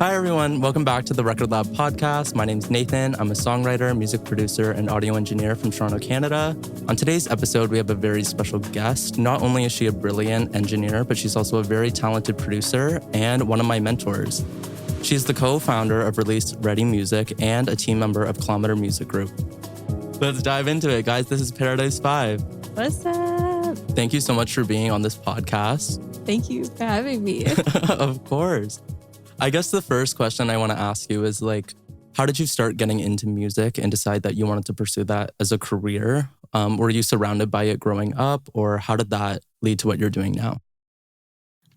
Hi, everyone. Welcome back to the Record Lab podcast. My name's Nathan. I'm a songwriter, music producer, and audio engineer from Toronto, Canada. On today's episode, we have a very special guest. Not only is she a brilliant engineer, but she's also a very talented producer and one of my mentors. She's the co-founder of Release Ready Music and a team member of Kilometer Music Group. Let's dive into it, guys. This is Peradise5. What's up? Thank you so much for being on this podcast. Thank you for having me. Of course. I guess the first question I want to ask you is how did you start getting into music and decide that you wanted to pursue that as a career? Were you surrounded by it growing up, or how did that lead to what you're doing now?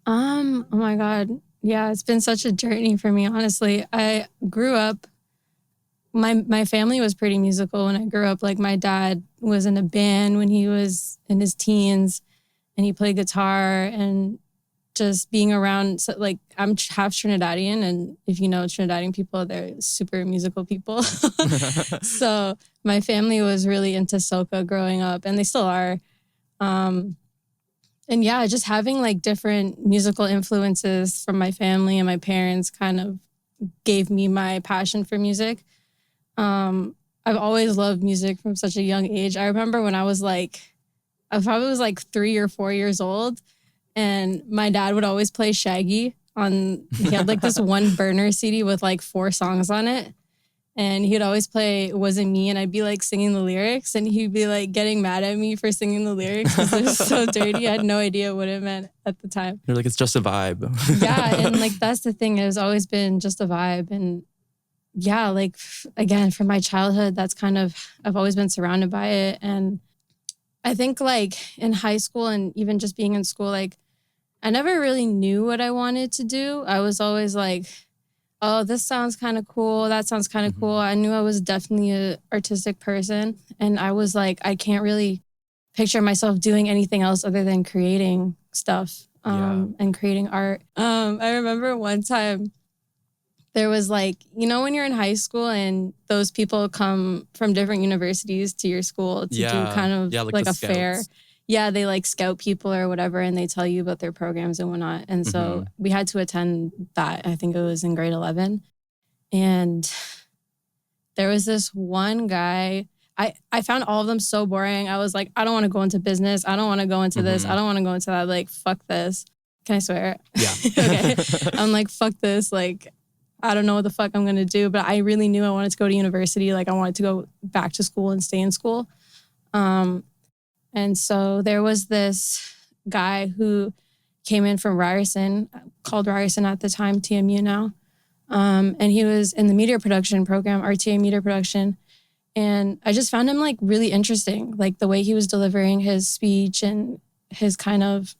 Oh my God. Yeah, it's been such a journey for me, honestly. I grew up, my family was pretty musical when I grew up. Like, my dad was in a band when he was in his teens, and he played guitar, and just being around, so I'm half Trinidadian, and if you know Trinidadian people, they're super musical people. So my family was really into soca growing up, and they still are. And yeah, just having different musical influences from my family and my parents kind of gave me my passion for music. I've always loved music from such a young age. I remember when I probably was 3 or 4 years old, and my dad would always play Shaggy he had this one burner CD with 4 songs on it. And he'd always play Wasn't Me, and I'd be singing the lyrics, and he'd be getting mad at me for singing the lyrics because it was so dirty. I had no idea what it meant at the time. You're it's just a vibe. Yeah, and that's the thing. It has always been just a vibe. And yeah, again, from my childhood, that's I've always been surrounded by it. And I think in high school and even just being in school, I never really knew what I wanted to do. I was always oh, this sounds kind of cool. That sounds kind of cool. I knew I was definitely an artistic person. And I was I can't really picture myself doing anything else other than creating stuff and creating art. I remember one time there was when you're in high school and those people come from different universities to your school to do kind of a fair. Yeah, they scout people or whatever, and they tell you about their programs and whatnot. And so we had to attend that. I think it was in grade 11. And there was this one guy. I found all of them so boring. I was I don't want to go into business. I don't want to go into this. I don't want to go into that. Fuck this. Can I swear? Yeah. Okay. I'm fuck this. I don't know what the fuck I'm going to do. But I really knew I wanted to go to university. I wanted to go back to school and stay in school. And so there was this guy who came in from Ryerson, called Ryerson at the time, TMU now. And he was in the media production program, RTA media production. And I just found him really interesting, the way he was delivering his speech and his kind of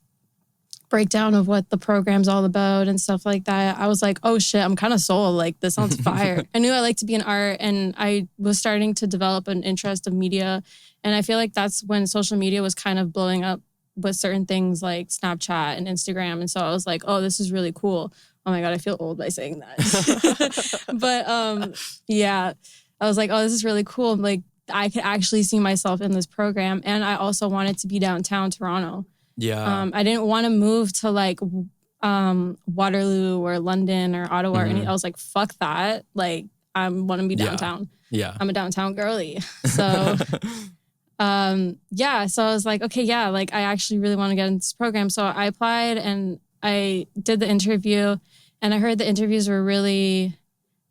breakdown of what the program's all about and stuff like that. I was oh shit, I'm kind of sold. This sounds fire. I knew I liked to be in art, and I was starting to develop an interest of media. And I feel that's when social media was kind of blowing up with certain things like Snapchat and Instagram. And so I was oh, this is really cool. Oh my God, I feel old by saying that. But yeah, I was oh, this is really cool. I could actually see myself in this program. And I also wanted to be downtown Toronto. Yeah. I didn't want to move to Waterloo or London or Ottawa or anything. I was fuck that. I want to be downtown. Yeah. I'm a downtown girly. So yeah. So I was okay, yeah, I actually really want to get into this program. So I applied and I did the interview, and I heard the interviews were really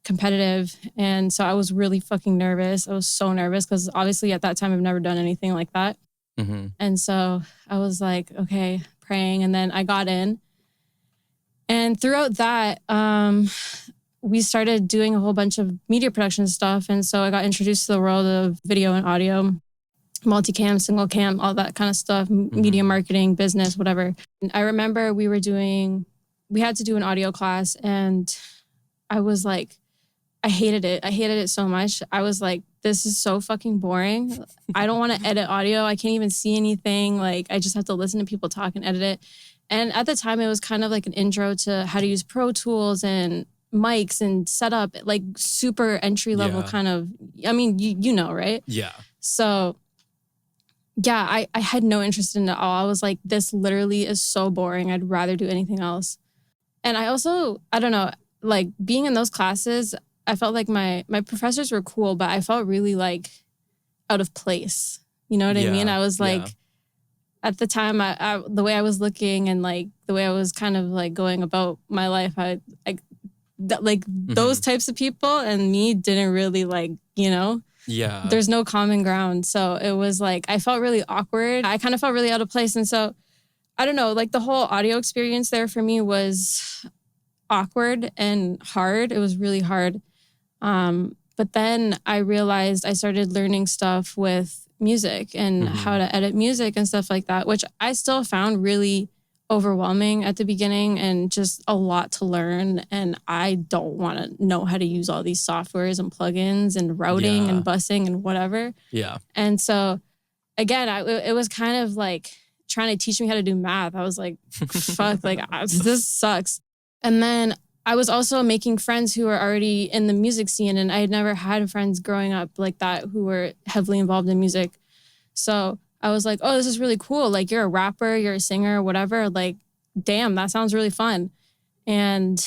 competitive. And so I was really fucking nervous. I was so nervous because obviously at that time I've never done anything like that. And so I was okay, praying. And then I got in. And throughout that, we started doing a whole bunch of media production stuff. And so I got introduced to the world of video and audio, multicam, single cam, all that kind of stuff, media marketing, business, whatever. And I remember we had to do an audio class, and I was I hated it. I hated it so much. I was this is so fucking boring. I don't want to edit audio. I can't even see anything. I just have to listen to people talk and edit it. And at the time, it was kind of an intro to how to use Pro Tools and mics and setup, super entry level kind of, I mean, you know, right? Yeah. So yeah, I had no interest in it at all. I was this literally is so boring. I'd rather do anything else. And I also, I don't know, like being in those classes, I felt like my professors were cool, but I felt really like out of place. You know what I mean? I was like, at the time, I the way I was looking and like the way I was kind of like going about my life, those types of people and me didn't really like, you know, there's no common ground. So it was like, I felt really awkward. I kind of felt really out of place. And so I don't know, like the whole audio experience there for me was awkward and hard. It was really hard. But then I realized I started learning stuff with music and how to edit music and stuff like that, which I still found really overwhelming at the beginning and just a lot to learn. And I don't want to know how to use all these softwares and plugins and routing and busing and whatever. Yeah. And so again, it was kind of like trying to teach me how to do math. I was like, fuck, like this sucks. And then I was also making friends who were already in the music scene, and I had never had friends growing up like that who were heavily involved in music. So I was like, oh, this is really cool. Like, you're a rapper, you're a singer, whatever. Like, damn, that sounds really fun. And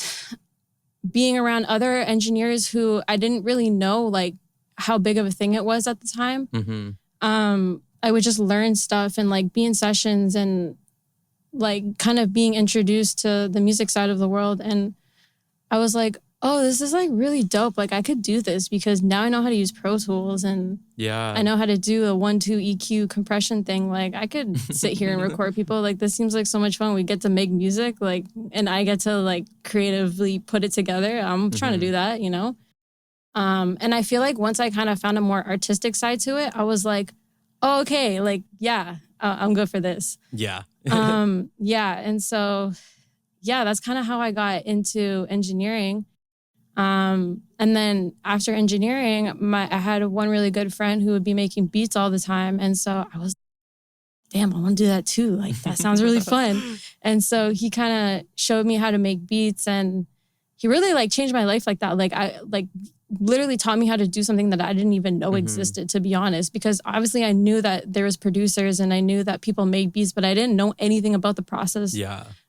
being around other engineers who I didn't really know like how big of a thing it was at the time, I would just learn stuff and like be in sessions and like kind of being introduced to the music side of the world. And I was like, oh, this is like really dope. Like I could do this because now I know how to use Pro Tools and I know how to do a 1-2 EQ compression thing. Like I could sit here and record people. Like this seems like so much fun. We get to make music, like, and I get to like creatively put it together. I'm trying to do that, you know? And I feel like once I kind of found a more artistic side to it, I was like, oh, okay, like, yeah, I'm good for this. Yeah. And so, yeah, that's kind of how I got into engineering. And then after engineering, I had one really good friend who would be making beats all the time. And so I was, damn, I want to do that too. Like, that sounds really fun. And so he kind of showed me how to make beats, and he really like changed my life like that. Like I literally taught me how to do something that I didn't even know existed, to be honest, because obviously I knew that there was producers and I knew that people made beats, but I didn't know anything about the process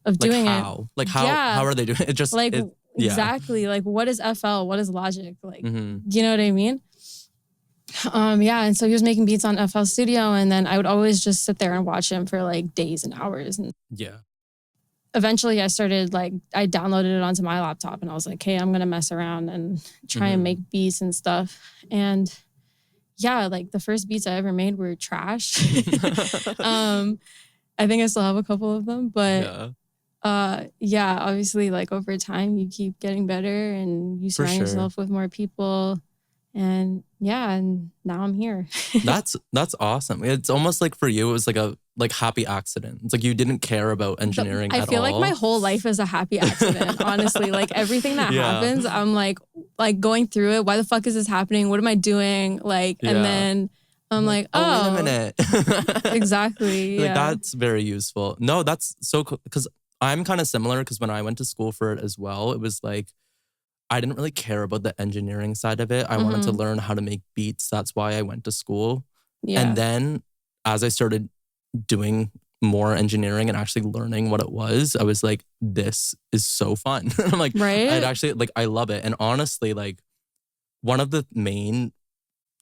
of doing it. Like how are they doing it? Just like, exactly. Like what is FL? What is Logic? Like, you know what I mean? And so he was making beats on FL Studio, and then I would always just sit there and watch him for like days and hours. And eventually I started I downloaded it onto my laptop, and I was like, hey, I'm going to mess around and try and make beats and stuff. And like the first beats I ever made were trash. I think I still have a couple of them, but obviously like over time you keep getting better and you surround yourself with more people. And and now I'm here. That's awesome. It's almost like for you, it was like a happy accident. It's like you didn't care about engineering at all. I feel like my whole life is a happy accident, honestly. Like everything that happens, I'm like going through it. Why the fuck is this happening? What am I doing? And then I'm like, oh, wait a minute. Exactly. Like that's very useful. No, that's so cool. Because I'm kind of similar, because when I went to school for it as well, it was like, I didn't really care about the engineering side of it. I wanted to learn how to make beats. That's why I went to school. Yeah. And then as I started doing more engineering and actually learning what it was, I was like, this is so fun. I'm like, right? I'd actually, I love it. And honestly, one of the main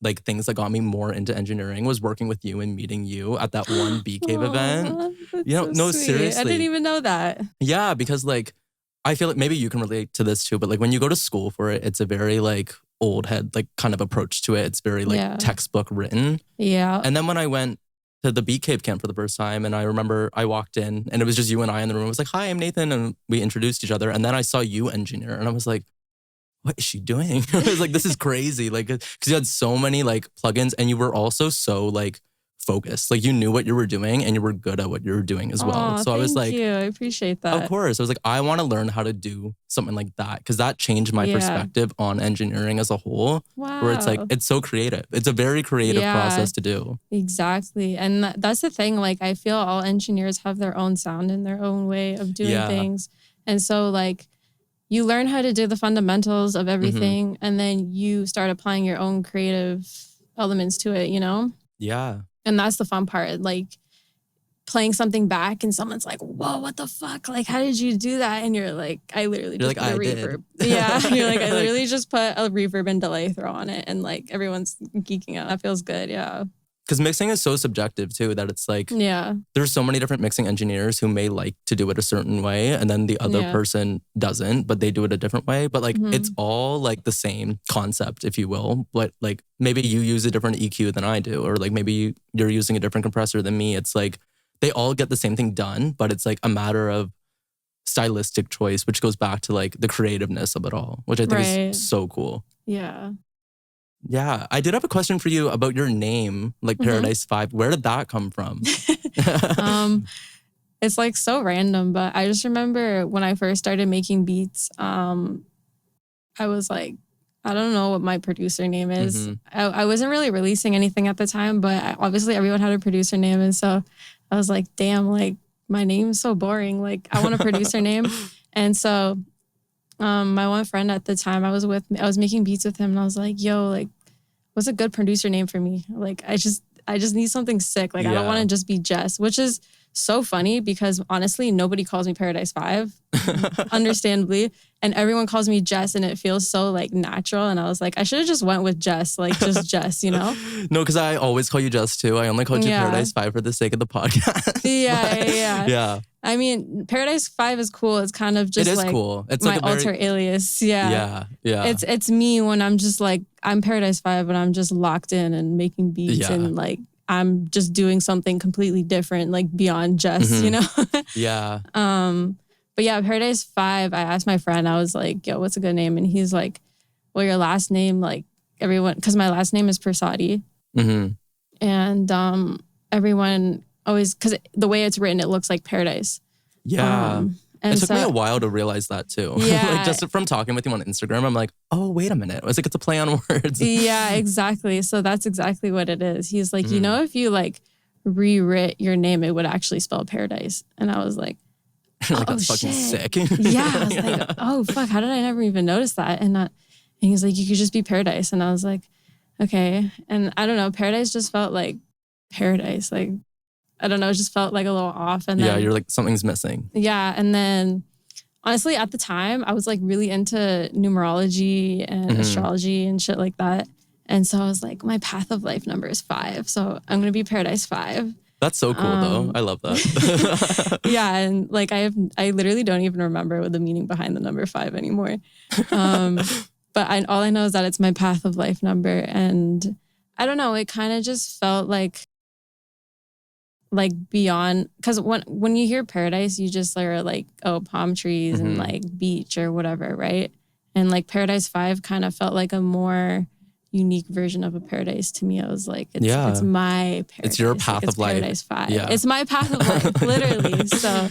things that got me more into engineering was working with you and meeting you at that one Bee Cave event. So sweet. Seriously. I didn't even know that. Yeah, because I feel like maybe you can relate to this too, but when you go to school for it, it's a very old head kind of approach to it. It's very textbook written. Yeah. And then when I went to the Bee Cave camp for the first time, and I remember I walked in and it was just you and I in the room. I was like, hi, I'm Nathan. And we introduced each other. And then I saw you engineer and I was like, what is she doing? I was like, this is crazy. Because you had so many plugins, and you were also so focused. You knew what you were doing and you were good at what you were doing as well. So I was like, thank you. I appreciate that. Of course. I was like, I want to learn how to do something like that, because that changed my perspective on engineering as a whole. Wow. Where it's it's so creative. It's a very creative process to do. Exactly. And that's the thing. I feel all engineers have their own sound and their own way of doing things. And so you learn how to do the fundamentals of everything, and then you start applying your own creative elements to it, you know? Yeah. And that's the fun part. playing something back and someone's like, whoa, what the fuck? Like, how did you do that? And you're like, I literally just put a reverb. Yeah. You're like, I literally just put a reverb and delay throw on it. And like, everyone's geeking out. That feels good. Yeah. Because mixing is so subjective too, that it's like, there's so many different mixing engineers who may like to do it a certain way and then the other person doesn't, but they do it a different way. But like, it's all like the same concept, if you will. But like, maybe you use a different EQ than I do, or like maybe you're using a different compressor than me. It's like, they all get the same thing done, but it's like a matter of stylistic choice, which goes back to like the creativeness of it all, which I think is so cool. Yeah. Yeah, I did have a question for you about your name, like Peradise5. Where did that come from? It's like so random, but I just remember when I first started making beats, I was like, I don't know what my producer name is. I wasn't really releasing anything at the time, but obviously everyone had a producer name. And so I was like, damn, like my name's so boring. Like I want a producer name. And so my one friend at the time I was making beats with him and I was like, yo, like, what's a good producer name for me? Like, I just need something sick. Like, I don't want to just be Jess, which is so funny because honestly, nobody calls me Peradise5, understandably. And everyone calls me Jess and it feels so like natural. And I was like, I should have just went with Jess, like just Jess, you know? No, because I always call you Jess too. I only called you Peradise5 for the sake of the podcast. Yeah. I mean, Peradise5 is cool. It's kind of just like cool. It's my like alter alias. Yeah. It's me when I'm just like, I'm Peradise5 and I'm just locked in and making beats and like, I'm just doing something completely different, like beyond Jess, you know? But yeah, Peradise5, I asked my friend, I was like, yo, what's a good name? And he's like, well, your last name, like everyone, because my last name is Persati. And everyone always, because the way it's written, it looks like paradise. And it took me a while to realize that too. Like just from talking with you on Instagram, I'm like, oh, wait a minute. I was like, it's a play on words. Yeah, exactly. So that's exactly what it is. He's like, you know, if you like rewrit your name, it would actually spell paradise. And I was like, like, that's fucking sick. Yeah. I was like, oh, fuck. How did I never even notice that? And he's like, you could just be paradise. And I was like, okay. And I don't know. Paradise just felt like paradise. Like, I don't know. It just felt like a little off. And then, you're like, something's missing. Yeah. And then honestly, at the time, I was like really into numerology and astrology and shit like that. And so I was like, my path of life number is 5. So I'm going to be Peradise5. That's so cool though. I love that. Yeah. And like, I literally don't even remember the meaning behind the number 5 anymore. But all I know is that it's my path of life number. And I don't know, it kind of just felt like beyond, because when you hear paradise, you just are like, oh, palm trees and like beach or whatever, right? And like Peradise5 kind of felt like a more unique version of a paradise to me. I was like, it's my paradise. It's your path of life. Peradise5. Yeah. It's my path of life, literally. So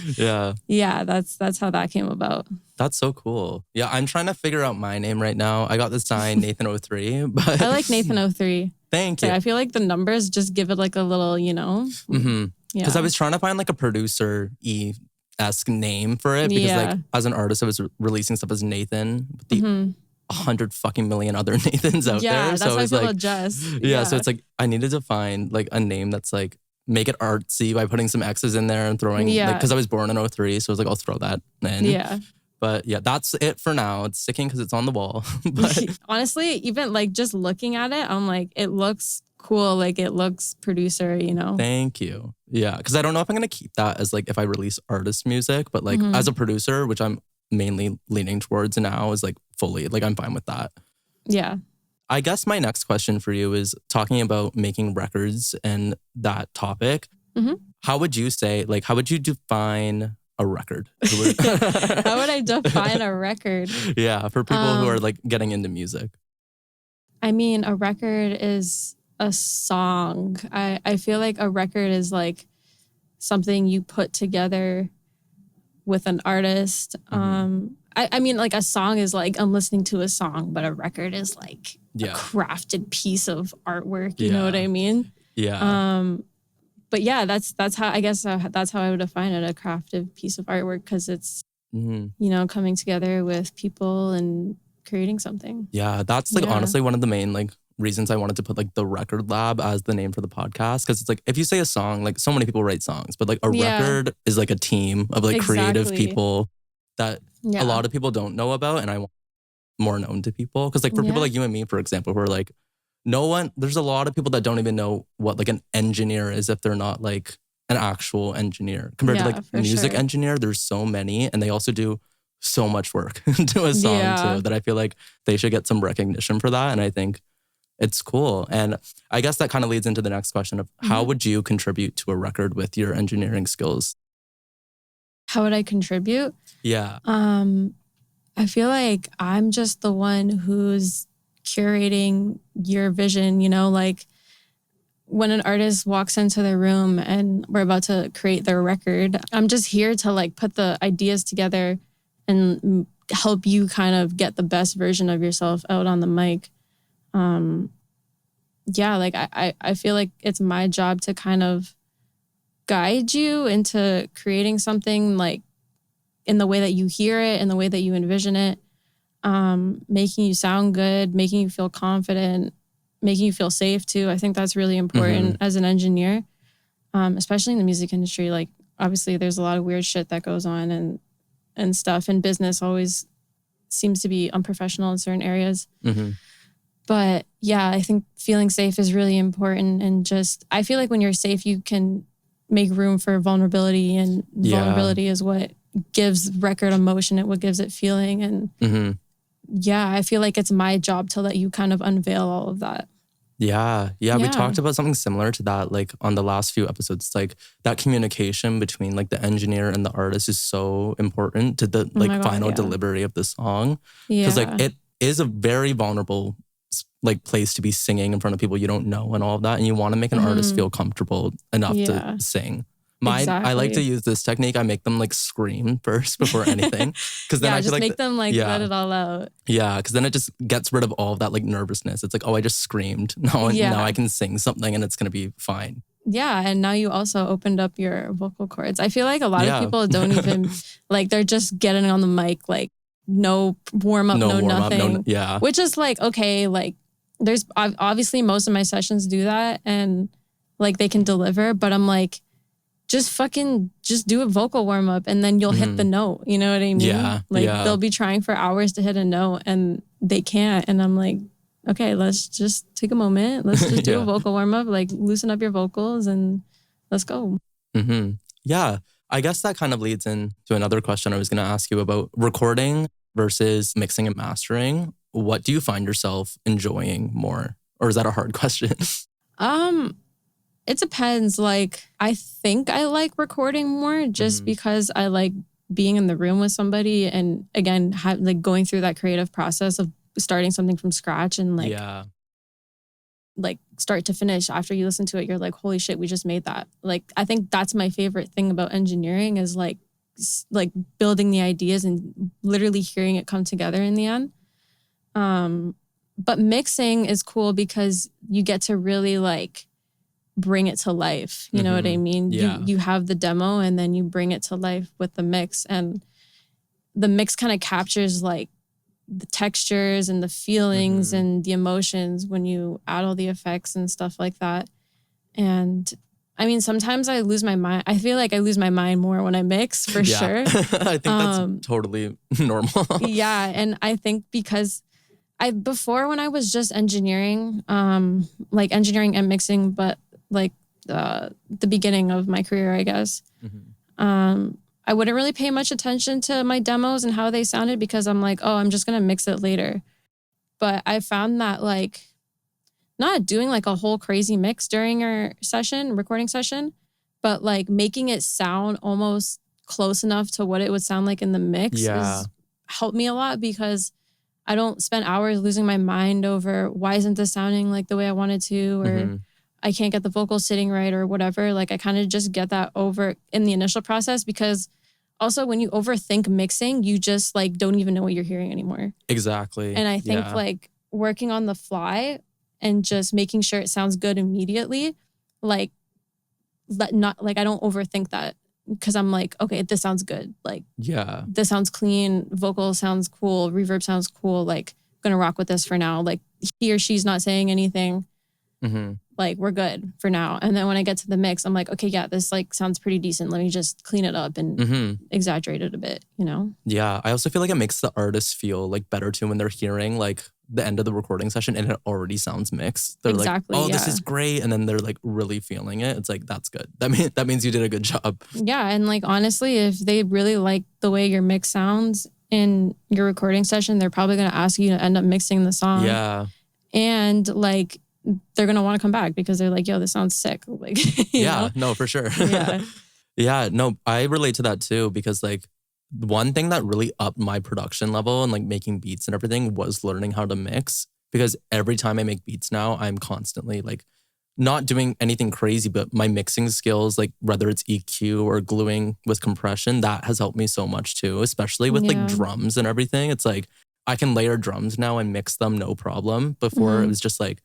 yeah, that's how that came about. That's so cool. Yeah, I'm trying to figure out my name right now. I got the sign Nathan03, but I like Nathan03. Thank you. I feel like the numbers just give it like a little, you know? Because I was trying to find like a producer-esque name for it because like as an artist, I was releasing stuff as Nathan, but the 100 fucking million other Nathans out there. Yeah, that's so how I feel like, about Jess. So it's like I needed to find like a name that's like make it artsy by putting some X's in there and throwing like because I was born in 03, so I was like I'll throw that in. Yeah. But yeah, that's it for now. It's sticking because it's on the wall. But honestly, even like just looking at it, I'm like, it looks cool. Like it looks producer, you know? Thank you. Yeah, because I don't know if I'm going to keep that as like if I release artist music, but like as a producer, which I'm mainly leaning towards now is like fully, like I'm fine with that. Yeah. I guess my next question for you is talking about making records and that topic. How would you say, like, how would you define a record? How would I define a record? Yeah, for people who are like getting into music. I mean, a record is a song. I feel like a record is like something you put together with an artist. I mean, like a song is like I'm listening to a song, but a record is like a crafted piece of artwork. You know what I mean? Yeah. But yeah, that's how I guess that's how I would define it, a crafted piece of artwork, because it's you know, coming together with people and creating something. Yeah, that's like honestly one of the main like reasons I wanted to put like the record lab as the name for the podcast. Because it's like, if you say a song, like so many people write songs, but like a record is like a team of like creative people that a lot of people don't know about. And I want more known to people. Because like for people like you and me, for example, who are like, there's a lot of people that don't even know what like an engineer is if they're not like an actual engineer. Compared to like a music engineer, there's so many. And they also do so much work to a song too, that I feel like they should get some recognition for that. And I think it's cool. And I guess that kind of leads into the next question of how would you contribute to a record with your engineering skills? How would I contribute? Yeah. I feel like I'm just the one who's curating your vision, you know, like when an artist walks into their room and we're about to create their record, I'm just here to like put the ideas together and help you kind of get the best version of yourself out on the mic. Like I feel like it's my job to kind of guide you into creating something like in the way that you hear it, in the way that you envision it, making you sound good, making you feel confident, making you feel safe too. I think that's really important as an engineer, especially in the music industry. Like obviously there's a lot of weird shit that goes on and stuff, and business always seems to be unprofessional in certain areas. But yeah, I think feeling safe is really important. And just, I feel like when you're safe, you can make room for vulnerability, and vulnerability is what gives record emotion, it what gives it feeling. And I feel like it's my job to let you kind of unveil all of that. Yeah, we talked about something similar to that, like on the last few episodes. It's like that communication between like the engineer and the artist is so important to the final delivery of the song. Because like it is a very vulnerable like place to be singing in front of people you don't know and all of that. And you want to make an artist feel comfortable enough to sing. I like to use this technique. I make them like scream first before anything. Because then I just feel like make them like let it all out. Yeah, because then it just gets rid of all of that like nervousness. It's like, oh, I just screamed. Now I can sing something and it's gonna be fine. Yeah, and now you also opened up your vocal cords. I feel like a lot of people don't even like, they're just getting on the mic like no warm up, no nothing. Which is like, okay, like there's obviously most of my sessions do that and like they can deliver, but I'm like, just do a vocal warm up and then you'll hit the note. You know what I mean? Yeah. They'll be trying for hours to hit a note and they can't. And I'm like, okay, let's just take a moment. Let's just do a vocal warm up, like loosen up your vocals and let's go. Yeah. I guess that kind of leads into another question I was going to ask you about recording versus mixing and mastering. What do you find yourself enjoying more? Or is that a hard question? It depends. Like, I think I like recording more just because I like being in the room with somebody and again, like going through that creative process of starting something from scratch and like start to finish. After you listen to it, you're like, holy shit, we just made that. Like, I think that's my favorite thing about engineering is like building the ideas and literally hearing it come together in the end. But mixing is cool because you get to really like bring it to life. You know what I mean? Yeah. You have the demo and then you bring it to life with the mix, and the mix kind of captures like the textures and the feelings and the emotions when you add all the effects and stuff like that. And I mean, sometimes I lose my mind. I feel like I lose my mind more when I mix, for sure. I think that's totally normal. Yeah. And I think because before when I was just engineering, like engineering and mixing, but like the beginning of my career, I guess, I wouldn't really pay much attention to my demos and how they sounded because I'm like, oh, I'm just going to mix it later. But I found that like not doing like a whole crazy mix during our recording session, but like making it sound almost close enough to what it would sound like in the mix has helped me a lot because I don't spend hours losing my mind over why isn't this sounding like the way I wanted to, or I can't get the vocals sitting right or whatever. Like I kind of just get that over in the initial process because also when you overthink mixing, you just like don't even know what you're hearing anymore. Exactly. And I think like working on the fly and just making sure it sounds good immediately, like I don't overthink that because I'm like, okay, this sounds good. Like, this sounds clean. Vocal sounds cool. Reverb sounds cool. Like, I'm gonna rock with this for now. Like, he or she's not saying anything, Mm-hmm. like we're good for now. And then when I get to the mix, I'm like, okay, yeah, this like sounds pretty decent. Let me just clean it up and exaggerate it a bit, you know? Yeah. I also feel like it makes the artist feel like better too when they're hearing like the end of the recording session and it already sounds mixed. They're Exactly, like, oh, this is great. And then they're like really feeling it. It's like, that's good. That means you did a good job. Yeah. And like, honestly, if they really like the way your mix sounds in your recording session, they're probably going to ask you to end up mixing the song. Yeah. And like, they're going to want to come back because they're like, yo, this sounds sick. Like, yeah, no, for sure. Yeah. Yeah, no, I relate to that too because like one thing that really upped my production level and like making beats and everything was learning how to mix, because every time I make beats now, I'm constantly like not doing anything crazy, but my mixing skills, like whether it's EQ or gluing with compression, that has helped me so much too, especially with like drums and everything. It's like I can layer drums now and mix them no problem. Before it was just like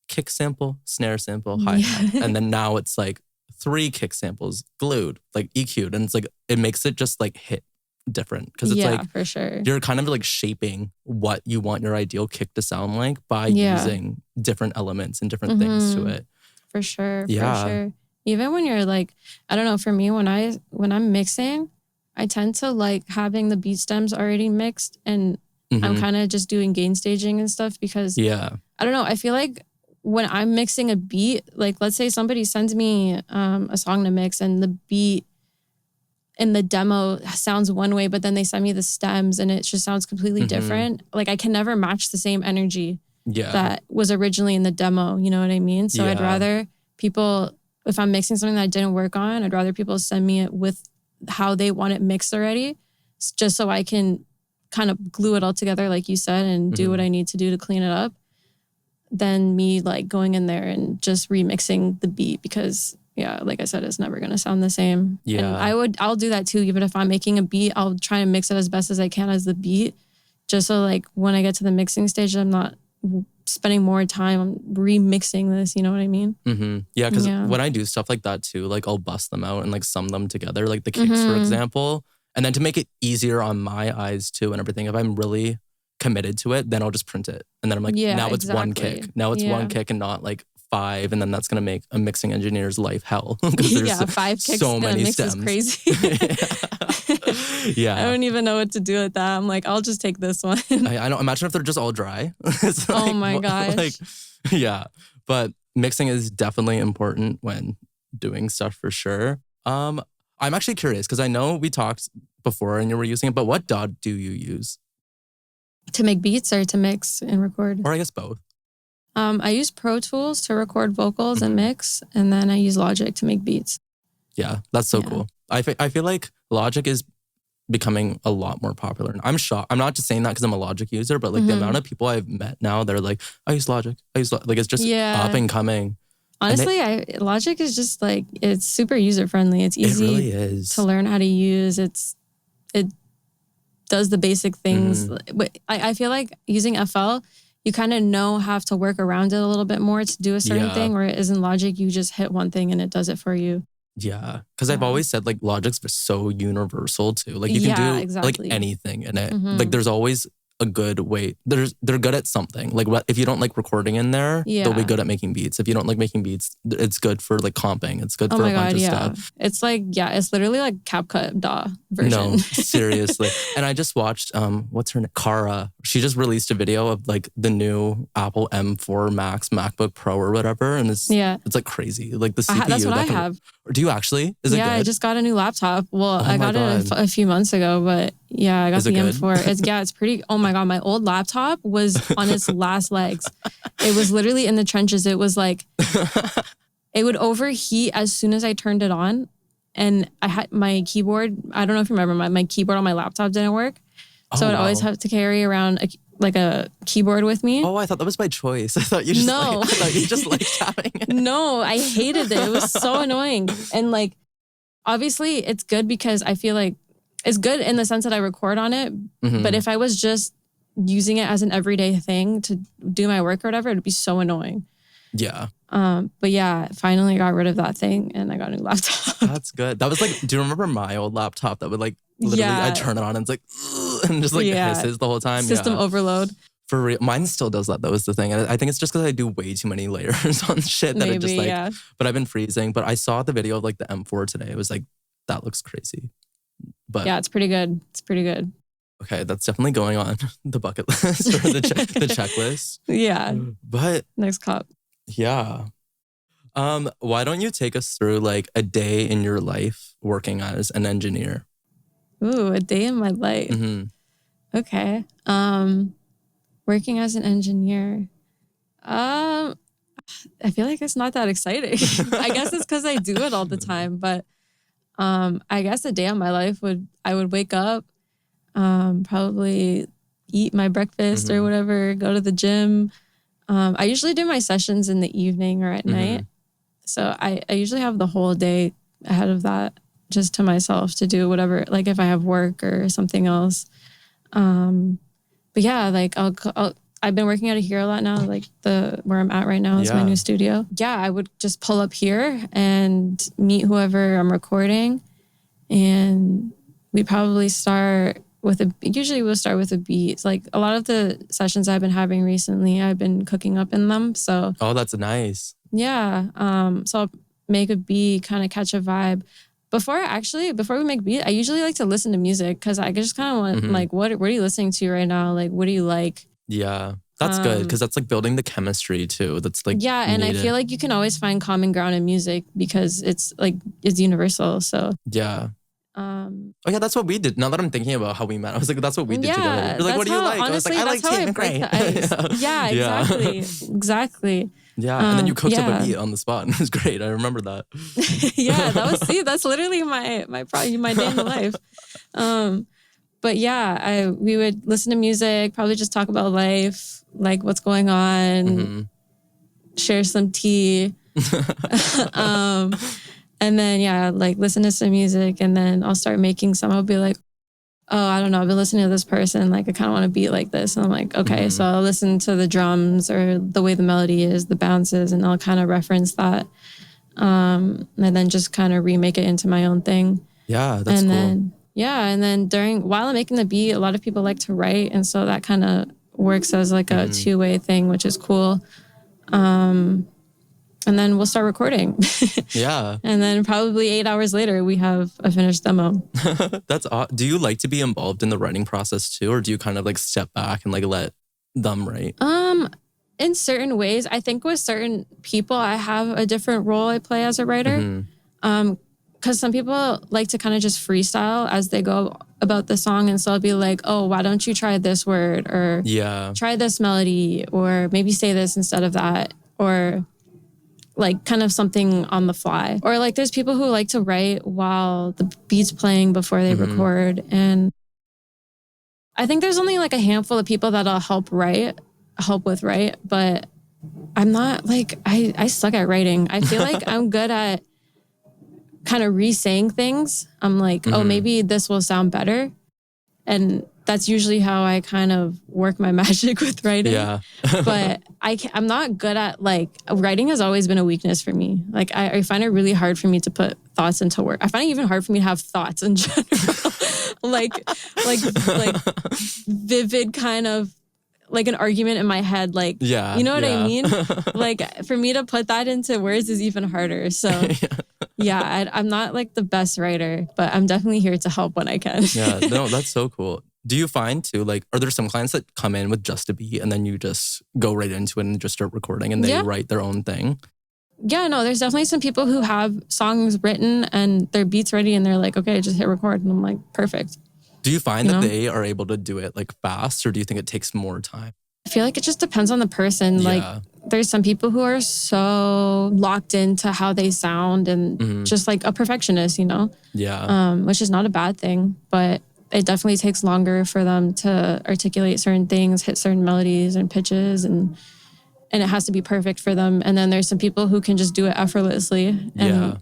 kick sample, snare sample, hi-hat. And then now it's like 3 kick samples glued, like EQ'd. And it's like, it makes it just like hit different. Because it's like, for sure, you're kind of like shaping what you want your ideal kick to sound like by using different elements and different things to it. For sure, Yeah. for sure. Even when you're like, I don't know, for me, when I'm mixing, I tend to like having the beat stems already mixed and I'm kind of just doing gain staging and stuff because I don't know, I feel like when I'm mixing a beat, like let's say somebody sends me a song to mix and the beat in the demo sounds one way, but then they send me the stems and it just sounds completely different. Like I can never match the same energy that was originally in the demo. You know what I mean? So I'd rather people, if I'm mixing something that I didn't work on, I'd rather people send me it with how they want it mixed already, just so I can kind of glue it all together, like you said, and do what I need to do to clean it up, than me like going in there and just remixing the beat because like I said, it's never going to sound the same. And I'll do that too. Even if I'm making a beat, I'll try and mix it as best as I can as the beat, just so like when I get to the mixing stage, I'm not spending more time on remixing this. You know what I mean? Yeah, because when I do stuff like that too, like I'll bust them out and like sum them together, like the kicks, for example. And then to make it easier on my eyes too and everything, if I'm really committed to it, then I'll just print it. And then I'm like, now it's one kick. Now it's one kick and not like 5. And then that's going to make a mixing engineer's life hell. Because there's 5 kicks so many mix stems. is crazy. I don't even know what to do with that. I'm like, I'll just take this one. I don't imagine if they're just all dry. Like, oh my gosh. Like, but mixing is definitely important when doing stuff for sure. I'm actually curious because I know we talked before and you were using it, but what DAW do you use? To make beats or to mix and record? Or I guess both. I use Pro Tools to record vocals and mix, and then I use Logic to make beats. Yeah, that's so cool. I feel like Logic is becoming a lot more popular. And I'm shocked. I'm not just saying that because I'm a Logic user, but like the amount of people I've met now, they're like, I use Logic. Like it's just up and coming. Honestly, Logic is just like, it's super user friendly. It's easy really is. to learn how to use. It does the basic things. But I feel like using FL, you kind of have to work around it a little bit more to do a certain thing, where it is in Logic, you just hit one thing and it does it for you. Yeah, because I've always said like Logic's so universal too. Like you can do like anything in it. Like there's always a good way. They're good at something. Like if you don't like recording in there, they'll be good at making beats. If you don't like making beats, it's good for like comping. It's good for a bunch of stuff. It's like, it's literally like CapCut DAW version. No, seriously. And I just watched, what's her name? Kara. She just released a video of like the new Apple M4 Max MacBook Pro or whatever. And it's like crazy. Like the CPU. That's what I have. Do you actually? Is it good? I just got a new laptop. Well, I got it a few months ago, but I got the M4. It's pretty. Oh my God, my old laptop was on its last legs. It was literally in the trenches. It was like, it would overheat as soon as I turned it on. And I had my keyboard, I don't know if you remember, my keyboard on my laptop didn't work. So I'd always have to carry around a keyboard with me. Oh, I thought that was by choice. I thought you just liked having it. No, I hated it. It was so annoying. And like, obviously it's good because I feel like it's good in the sense that I record on it. But if I was just using it as an everyday thing to do my work or whatever, it'd be so annoying. Yeah. But finally got rid of that thing and I got a new laptop. That's good. That was like, do you remember my old laptop that would like, literally I'd turn it on and it's like, and just like hisses the whole time. System overload. For real. Mine still does that though, is the thing. And I think it's just because I do way too many layers on shit that Maybe, it just like, yeah. but I've been freezing. But I saw the video of like the M4 today. It was like, that looks crazy. But yeah, it's pretty good. It's pretty good. Okay, that's definitely going on the bucket list or the checklist. Yeah. But Next cop. yeah. Why don't you take us through like a day in your life working as an engineer? Ooh, a day in my life. Mm-hmm. Okay. Working as an engineer. I feel like it's not that exciting. I guess it's because I do it all the time. But I guess a day in my life I would wake up, probably eat my breakfast or whatever, go to the gym. I usually do my sessions in the evening or at night. So I usually have the whole day ahead of that just to myself to do whatever, like if I have work or something else. But yeah, like I've been working out of here a lot now. Like where I'm at right now is my new studio. Yeah, I would just pull up here and meet whoever I'm recording, and we probably start with usually we'll start with a beat. Like a lot of the sessions I've been having recently, I've been cooking up in them. So that's nice. Yeah. So I'll make a beat, kind of catch a vibe. Before we make beat, I usually like to listen to music because I just kind of want like, what are you listening to right now? Like, what do you like? Yeah, that's good because that's like building the chemistry too. That's like and I feel like you can always find common ground in music because it's universal. So yeah. Oh yeah, that's what we did. Now that I'm thinking about how we met, I was like, that's what we did together. You're like, what do you like? Honestly, I was like, I like Tim and Gray. Yeah, exactly. Exactly. Yeah, and then you cooked up a beat on the spot. It was great. I remember that. Yeah, that's literally my day in the life. But yeah, we would listen to music, probably just talk about life, like what's going on, share some tea. And then, like listen to some music, and then I'll start making some. I'll be like, oh, I don't know, I've been listening to this person. Like, I kind of want to beat like this. And I'm like, okay, so I'll listen to the drums or the way the melody is, the bounces, and I'll kind of reference that. And then just kind of remake it into my own thing. Yeah, that's cool. And then while I'm making the beat, a lot of people like to write. And so that kind of works as like a two-way thing, which is cool. And then we'll start recording. Yeah. And then probably 8 hours later, we have a finished demo. That's awesome. Do you like to be involved in the writing process too? Or do you kind of like step back and like let them write? In certain ways, I think with certain people, I have a different role I play as a writer. Because some people like to kind of just freestyle as they go about the song. And so I'll be like, oh, why don't you try this word? Or try this melody, or maybe say this instead of that. Or like kind of something on the fly. Or like there's people who like to write while the beat's playing before they record. And I think there's only like a handful of people that'll help with write, but I'm not like, I suck at writing. I feel like I'm good at kind of re-saying things. I'm like, oh, maybe this will sound better. And that's usually how I kind of work my magic with writing. Yeah. But I'm not good at like, writing has always been a weakness for me. Like I find it really hard for me to put thoughts into work. I find it even hard for me to have thoughts in general. like vivid kind of like an argument in my head. Like, you know what I mean? Like for me to put that into words is even harder. So I'm not like the best writer, but I'm definitely here to help when I can. Yeah, no, that's so cool. Do you find too, like, are there some clients that come in with just a beat and then you just go right into it and just start recording and they write their own thing? Yeah, no, there's definitely some people who have songs written and their beats ready and they're like, okay, just hit record. And I'm like, perfect. Do you find that they are able to do it like fast, or do you think it takes more time? I feel like it just depends on the person. Like there's some people who are so locked into how they sound and just like a perfectionist, you know? Yeah. Which is not a bad thing, but it definitely takes longer for them to articulate certain things, hit certain melodies and pitches, and it has to be perfect for them. And then there's some people who can just do it effortlessly. And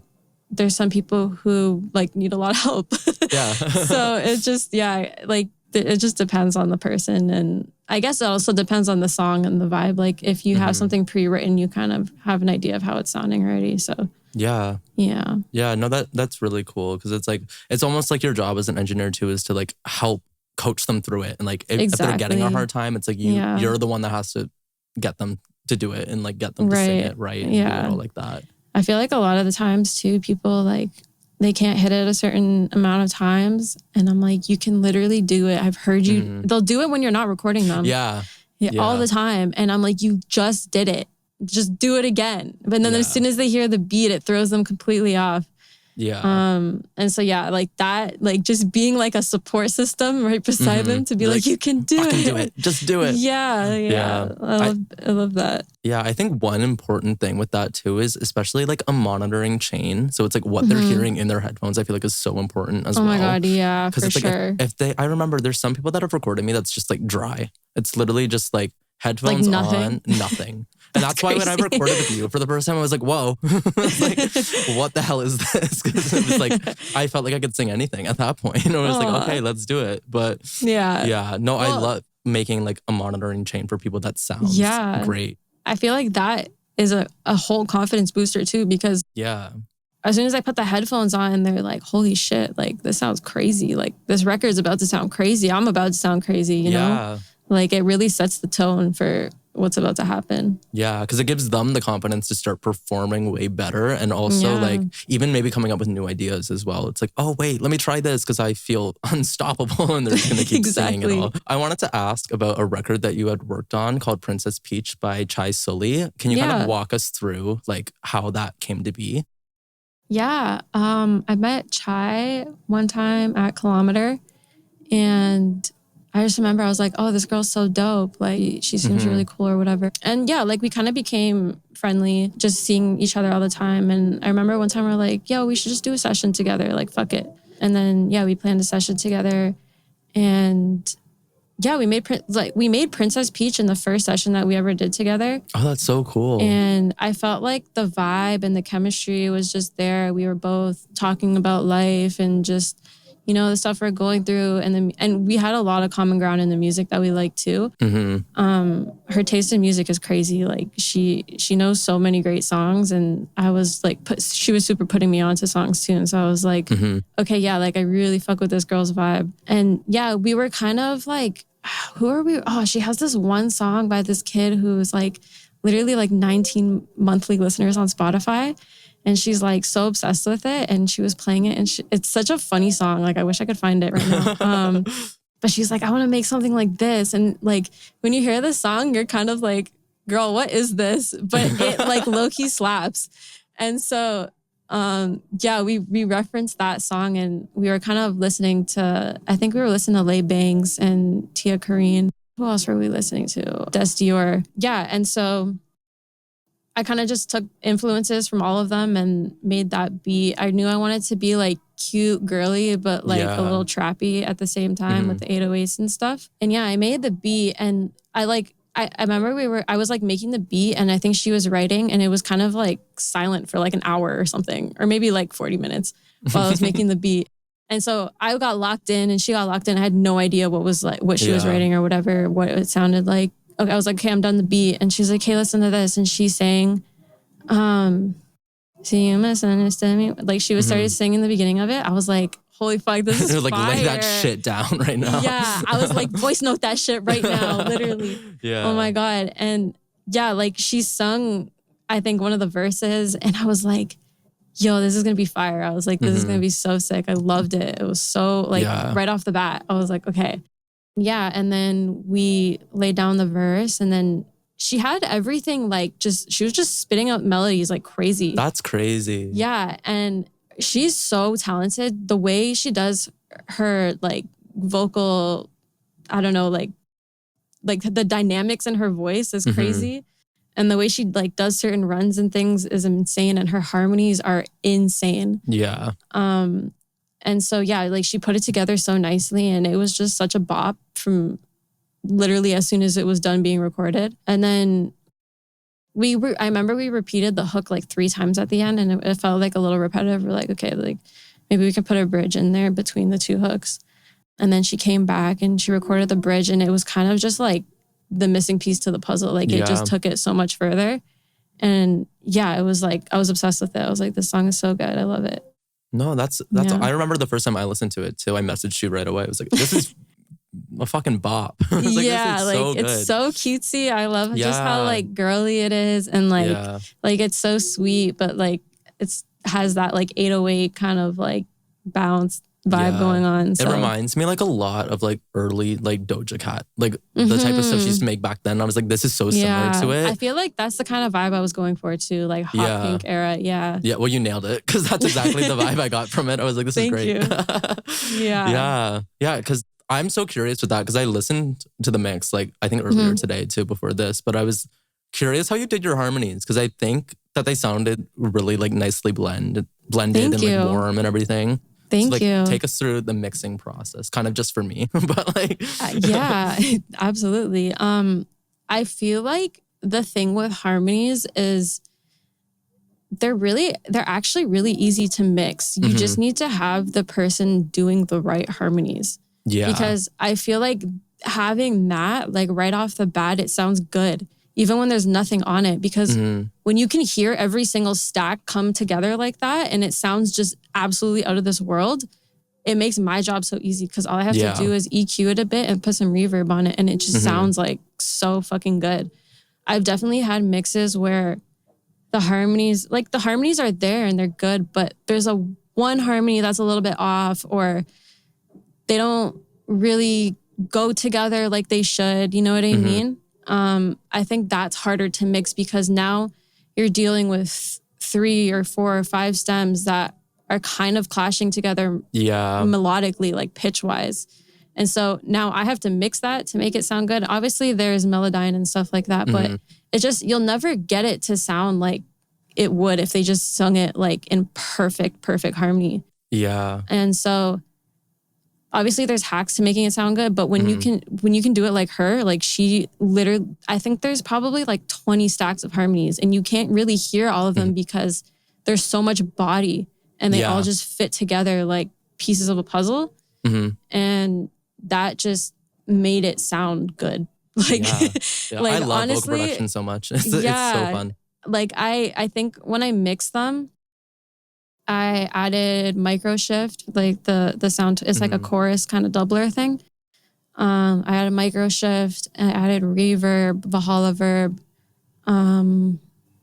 there's some people who like need a lot of help. Yeah. So it just, like it just depends on the person. And I guess it also depends on the song and the vibe. Like if you have something pre-written, you kind of have an idea of how it's sounding already. So yeah. No, that's really cool. Cause it's like, it's almost like your job as an engineer too, is to like help coach them through it. And like if they're getting a hard time, it's like you're the one that has to get them to do it and like get them to sing it right and do it all like that. I feel like a lot of the times too, people like they can't hit it a certain amount of times. And I'm like, you can literally do it. I've heard you. They'll do it when you're not recording them. Yeah. All the time. And I'm like, you just did it. Just do it again. But then as soon as they hear the beat, it throws them completely off. Yeah. And so like that, like just being like a support system right beside them to be like, you can do it. Do it. Just do it. Yeah. I love that. Yeah. I think one important thing with that too is especially like a monitoring chain. So it's like what they're hearing in their headphones, I feel like is so important as well. Oh my God. Yeah, for it's sure. Like I remember there's some people that have recorded me that's just like dry. It's literally just like headphones like on, nothing. And that's why when I recorded with you for the first time, I was like, whoa, like, what the hell is this? Because it was like, I felt like I could sing anything at that point. And I was like, okay, let's do it. But no, I love making like a monitoring chain for people. That sounds great. I feel like that is a whole confidence booster too, because as soon as I put the headphones on, they're like, holy shit, like this sounds crazy. Like this record's about to sound crazy. I'm about to sound crazy, you know? Like it really sets the tone for what's about to happen. Yeah, because it gives them the confidence to start performing way better. And also like even maybe coming up with new ideas as well. It's like, oh wait, let me try this because I feel unstoppable and they're just going to keep saying it all. I wanted to ask about a record that you had worked on called Princess Peach by Sully. Can you kind of walk us through like how that came to be? Yeah, I met Chai one time at Kilometer and I just remember I was like, oh, this girl's so dope. Like, she seems really cool or whatever. And yeah, like we kind of became friendly, just seeing each other all the time. And I remember one time we were like, yo, we should just do a session together. Like, fuck it. And then, we planned a session together. And we made Princess Peach in the first session that we ever did together. Oh, that's so cool. And I felt like the vibe and the chemistry was just there. We were both talking about life and just, you know, the stuff we're going through. And we had a lot of common ground in the music that we like too. Her taste in music is crazy. Like she knows so many great songs. And I was like, she was super putting me on to songs too. And so I was like, okay, like I really fuck with this girl's vibe. And we were kind of like, who are we? Oh, she has this one song by this kid who's like literally like 19 monthly listeners on Spotify. And she's like so obsessed with it. And she was playing it. And it's such a funny song. Like, I wish I could find it right now. But she's like, I want to make something like this. And like, when you hear this song, you're kind of like, girl, what is this? But it like low-key slaps. And so, we referenced that song and we were kind of listening to, I think we were listening to Lay Bangs and Tia Kareen. Who else were we listening to? Des Dior. Yeah. And so I kind of just took influences from all of them and made that beat. I knew I wanted to be like cute, girly, but like a little trappy at the same time with the 808s and stuff. And I made the beat and I remember I was like making the beat and I think she was writing and it was kind of like silent for like an hour or something, or maybe like 40 minutes while I was making the beat. And so I got locked in and she got locked in. I had no idea what she was writing or whatever, what it sounded like. Okay, I was like, okay, I'm done the beat. And she's like, hey, listen to this. And she sang, see you misunderstand me. Like she was started singing the beginning of it. I was like, holy fuck, this is like, fire. lay that shit down right now. Yeah, I was like, voice note that shit right now, literally. Yeah. Oh my God. And like she sung, I think one of the verses and I was like, yo, this is going to be fire. I was like, this is going to be so sick. I loved it. It was so like right off the bat, I was like, okay. Yeah. And then we laid down the verse and then she had everything like she was just spitting out melodies like crazy. That's crazy. Yeah. And she's so talented. The way she does her like vocal, I don't know, like the dynamics in her voice is crazy. And the way she like does certain runs and things is insane. And her harmonies are insane. Yeah. And so, like she put it together so nicely and it was just such a bop from literally as soon as it was done being recorded. And then I remember we repeated the hook like 3 times at the end and it felt like a little repetitive. We're like, okay, like maybe we can put a bridge in there between the 2 hooks. And then she came back and she recorded the bridge and it was kind of just like the missing piece to the puzzle. Like it just took it so much further. And it was like, I was obsessed with it. I was like, this song is so good. I love it. No, that's I remember the first time I listened to it too. I messaged you right away. I was like, this is a fucking bop. I was like, yeah, this is like so good. it's so cutesy. I love just how Yeah. like girly it is, and like Yeah. like it's so sweet, but like it's has that like 808 kind of like bounce vibe Yeah. going on. It So reminds me like a lot of like early like Doja Cat, like the type of stuff she used to make back then. I was like, this is so similar to it. I feel like that's the kind of vibe I was going for too, like hot Yeah. pink era. Yeah. Yeah, well, you nailed it because that's exactly the vibe I got from it. I was like, this is Thank great. you. Yeah. Yeah. Yeah. Because I'm so curious with that because I listened to the mix like I think earlier today too before this, but I was curious how you did your harmonies because I think that they sounded really like nicely blended Thank and you. like warm and everything. Thank so, like, you. Take us through the mixing process, kind of just for me, but like, yeah, absolutely. I feel like the thing with harmonies is they're actually really easy to mix. You just need to have the person doing the right harmonies. Yeah. Because I feel like having that, like right off the bat, it sounds good, even when there's nothing on it. Because when you can hear every single stack come together like that, and it sounds just absolutely out of this world, it makes my job so easy because all I have to do is EQ it a bit and put some reverb on it, and it just sounds like so fucking good. I've definitely had mixes where the harmonies are there and they're good, but there's one harmony that's a little bit off, or they don't really go together like they should. You know what I mean? I think that's harder to mix because now you're dealing with 3 or 4 or 5 stems that are kind of clashing together melodically, like pitch wise. And so now I have to mix that to make it sound good. Obviously there's melodyne and stuff like that, but it just, you'll never get it to sound like it would if they just sung it like in perfect harmony. Yeah. And so obviously there's hacks to making it sound good, but when you can do it like her, like she literally, I think there's probably like 20 stacks of harmonies and you can't really hear all of them because there's so much body and they all just fit together like pieces of a puzzle. And that just made it sound good. Like, like I love honestly, vocal production so much. It's so fun. Like I think when I mix them, I added micro shift, like the sound. It's like a chorus kind of doubler thing. I added micro shift. I added reverb, Valhalla verb, some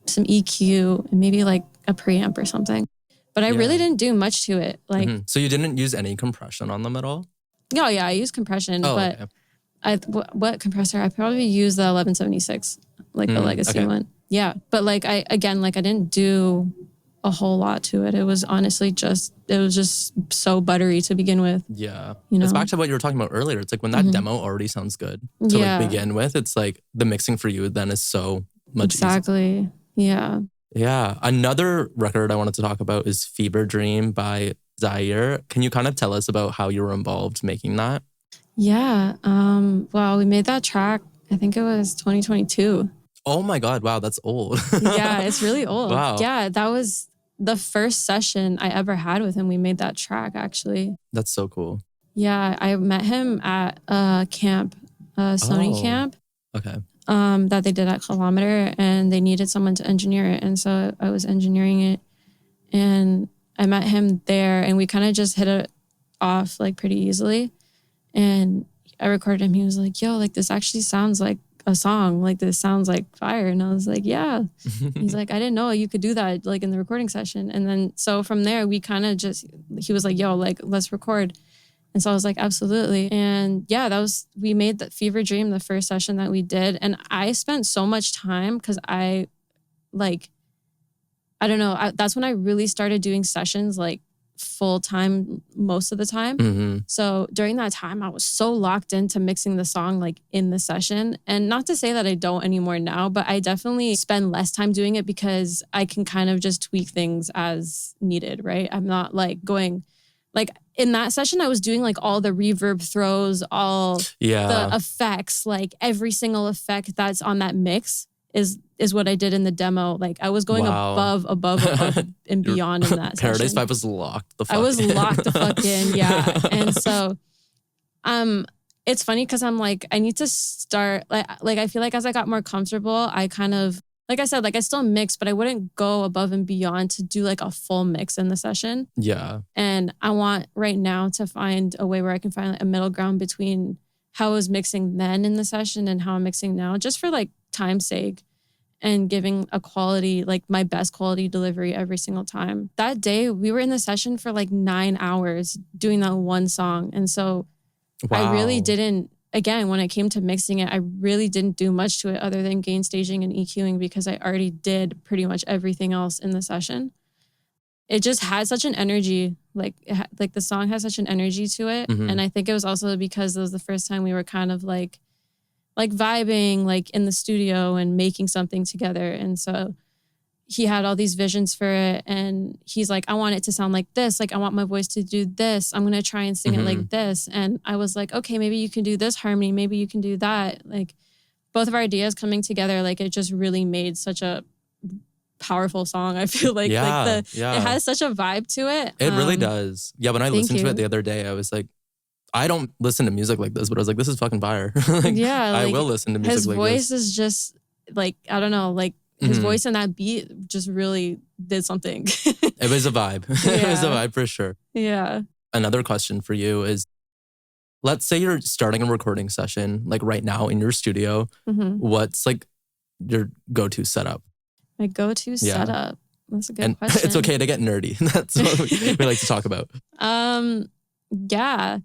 EQ, and maybe like a preamp or something. But I really didn't do much to it. Like, so you didn't use any compression on them at all? No, yeah, I use compression, but what compressor? I probably use the 1176, like the legacy one. Yeah, but like I didn't do a whole lot to it. It was honestly just so buttery to begin with. Yeah. You know? It's back to what you were talking about earlier. It's like when that demo already sounds good to like begin with, it's like the mixing for you then is so much Exactly. easier. Yeah. Another record I wanted to talk about is Fever Dream by ZYHIER. Can you kind of tell us about how you were involved making that? Yeah. Well, we made that track, I think it was 2022. Oh my God. Wow. That's old. Yeah, it's really old. Wow. Yeah, that was the first session I ever had with him. We made that track actually. That's so cool. Yeah, I met him at a camp, Sony camp. Okay. That they did at Kilometer, and they needed someone to engineer it. And so I was engineering it, and I met him there, and we kind of just hit it off like pretty easily. And I recorded him. He was like, yo, like this actually sounds like a song. Like this sounds like fire. And I was like, yeah. He's like, I didn't know you could do that like in the recording session. And then so from there, we kind of just, he was like, yo, like let's record. And so I was like, absolutely. And yeah, we made that Fever Dream the first session that we did. And I spent so much time because I don't know, that's when I really started doing sessions like full time most of the time. So during that time, I was so locked into mixing the song like in the session. And not to say that I don't anymore now, but I definitely spend less time doing it because I can kind of just tweak things as needed, right? I'm not like going, like in that session, I was doing like all the reverb throws, all the effects, like every single effect that's on that mix is what I did in the demo. Like I was going above and beyond in that session. Peradise5 was locked the fuck I was in. locked the fuck in, yeah. And so it's funny because I'm like, I need to start, like I feel like as I got more comfortable, I kind of, like I said, like I still mix, but I wouldn't go above and beyond to do like a full mix in the session. Yeah. And I want right now to find a way where I can find like a middle ground between how I was mixing then in the session and how I'm mixing now, just for like time's sake and giving a quality, like my best quality delivery every single time. That day we were in the session for like 9 hours doing that one song. And so I really didn't, again, when it came to mixing it, I really didn't do much to it other than gain staging and EQing because I already did pretty much everything else in the session. It just had such an energy, like the song has such an energy to it. And I think it was also because it was the first time we were kind of like vibing, like in the studio and making something together. And so he had all these visions for it. And he's like, I want it to sound like this. Like, I want my voice to do this. I'm going to try and sing it like this. And I was like, okay, maybe you can do this harmony. Maybe you can do that. Like both of our ideas coming together, like it just really made such a powerful song. I feel like, it has such a vibe to it. It really does. Yeah, when I listened to it the other day, I was like, I don't listen to music like this, but I was like, this is fucking fire. Like, I will listen to music like this. His voice is just like, I don't know, like his voice and that beat just really did something. It was a vibe. It was a vibe for sure. Yeah. Another question for you is, let's say you're starting a recording session, like right now in your studio. What's like your go-to setup? My go-to setup? That's a good question. It's okay to get nerdy. That's what we like to talk about. Yeah.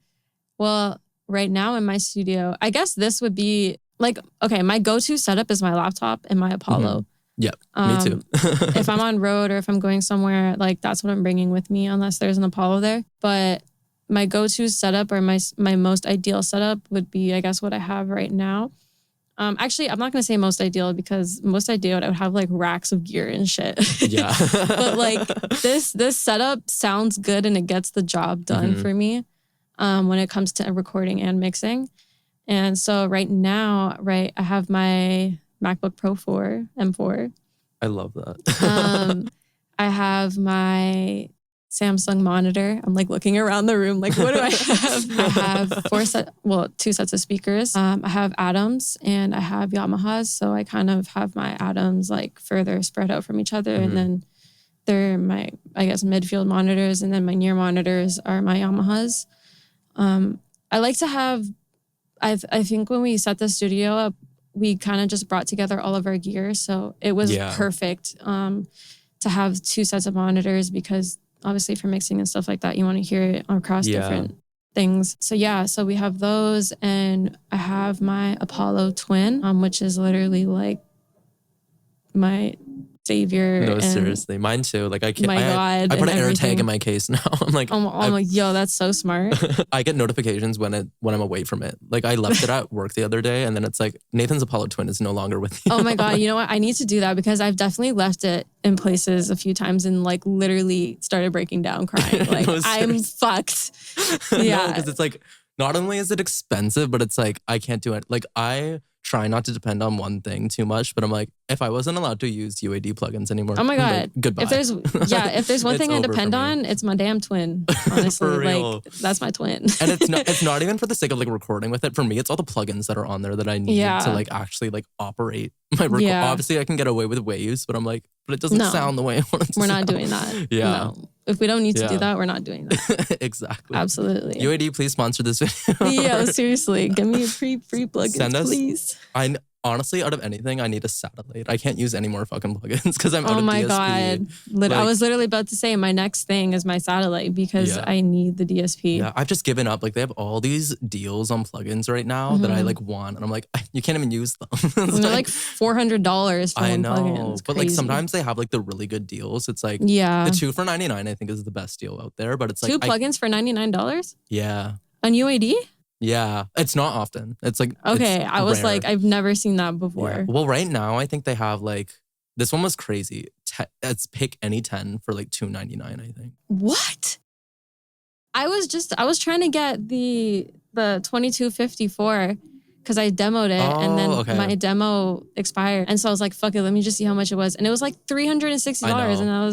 Well, right now in my studio, I guess this would be like, okay, my go-to setup is my laptop and my Apollo. Yeah, me too. If I'm on road or if I'm going somewhere, like that's what I'm bringing with me unless there's an Apollo there. But my go-to setup or my most ideal setup would be, I guess, what I have right now. Actually, I'm not going to say most ideal because most ideal, I would have like racks of gear and shit. Yeah. But like this setup sounds good and it gets the job done for me when it comes to recording and mixing. And so right now, I have my MacBook Pro 4, M4. I love that. I have my Samsung monitor. I'm like looking around the room, like, what do I have? I have 2 sets of speakers. I have Adams and I have Yamahas. So I kind of have my Adams like further spread out from each other. And then they're my, I guess, midfield monitors. And then my near monitors are my Yamahas. I like to have, I think when we set the studio up, we kind of just brought together all of our gear. So it was perfect to have 2 sets of monitors because obviously for mixing and stuff like that, you want to hear it across different things. So we have those, and I have my Apollo Twin, which is literally like my savior. No, seriously, mine too. Like I can't. My God, I put an air tag in my case now. I'm like, I'm like, yo, that's so smart. I get notifications when I'm away from it. Like I left it at work the other day, and then it's like Nathan's Apollo Twin is no longer with you. Oh my God, you know what? I need to do that because I've definitely left it in places a few times and like literally started breaking down crying. Like No, I'm fucked. Yeah, because it's like not only is it expensive, but it's like I can't do it. Like I try not to depend on one thing too much, but I'm like, if I wasn't allowed to use UAD plugins anymore, oh my God, like, goodbye. If there's one thing I depend on, it's my damn twin. Honestly, like that's my twin. And it's not even for the sake of like recording with it. For me, it's all the plugins that are on there that I need to like actually like operate my record. Obviously, I can get away with waves, but I'm like, but it doesn't sound the way I want it to. We're not doing that. Yeah. No. If we don't need to do that, we're not doing that. Exactly. Absolutely. UAD, please sponsor this video. Yeah, seriously. Give me free plugins, Send us, please. Honestly, out of anything, I need a satellite. I can't use any more fucking plugins because I'm out of DSP. Oh my God. I was literally about to say my next thing is my satellite because I need the DSP. Yeah, I've just given up. Like they have all these deals on plugins right now that I like want. And I'm like, you can't even use them. They're like $400 for one plugin. It's but like sometimes they have like the really good deals. It's like the 2 for $99 I think is the best deal out there. But it's like 2 plugins for $99? Yeah. On UAD? Yeah. It's not often. It's like, okay. I was rare. Like, I've never seen that before. Yeah. Well, right now, I think they have like, this one was crazy. It's pick any 10 for like $299, I think. What? I was trying to get the 2254 because I demoed it and then my demo expired. And so I was like, fuck it, let me just see how much it was. And it was like $360 and I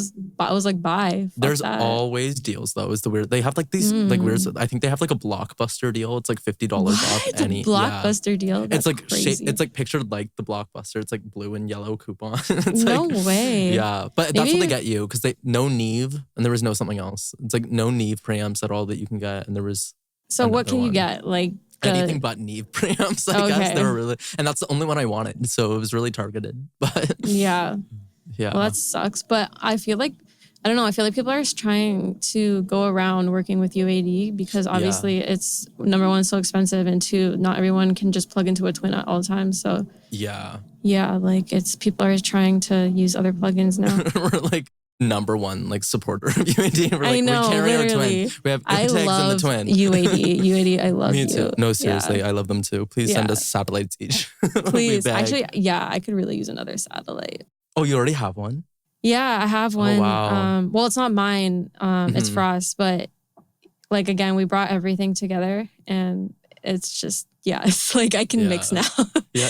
was like, bye. Fuck There's that. always deals though, is the weird. They have like these like weird, I think they have like a Blockbuster deal. It's like $50 off any. Blockbuster deal? That's it's like crazy. It's like pictured like the Blockbuster. It's like blue and yellow coupon. It's no way. Yeah, but that's what they get you because no Neve and there was no something else. It's like no Neve preamps at all that you can get, and there was. So what can you get? Like anything but Neve preamps, I guess. They were really, and that's the only one I wanted. So it was really targeted. But yeah. Yeah. Well, that sucks. But I feel like, I don't know, I feel like people are trying to go around working with UAD because obviously it's, number one, so expensive, and two, not everyone can just plug into a twin at all times. So yeah, like people are trying to use other plugins now. We're like number one like supporter of UAD. We're like, I know, we carry literally. our twin. We have I tags love in the twin. UAD, I love Me too. you. No, seriously, I love them too. Please send us satellites each. Please. Actually, yeah, I could really use another satellite. Oh, you already have one? Yeah, I have one. Oh, wow. Well, it's not mine. It's Frost, but like, again, we brought everything together and it's just, it's like I can mix now.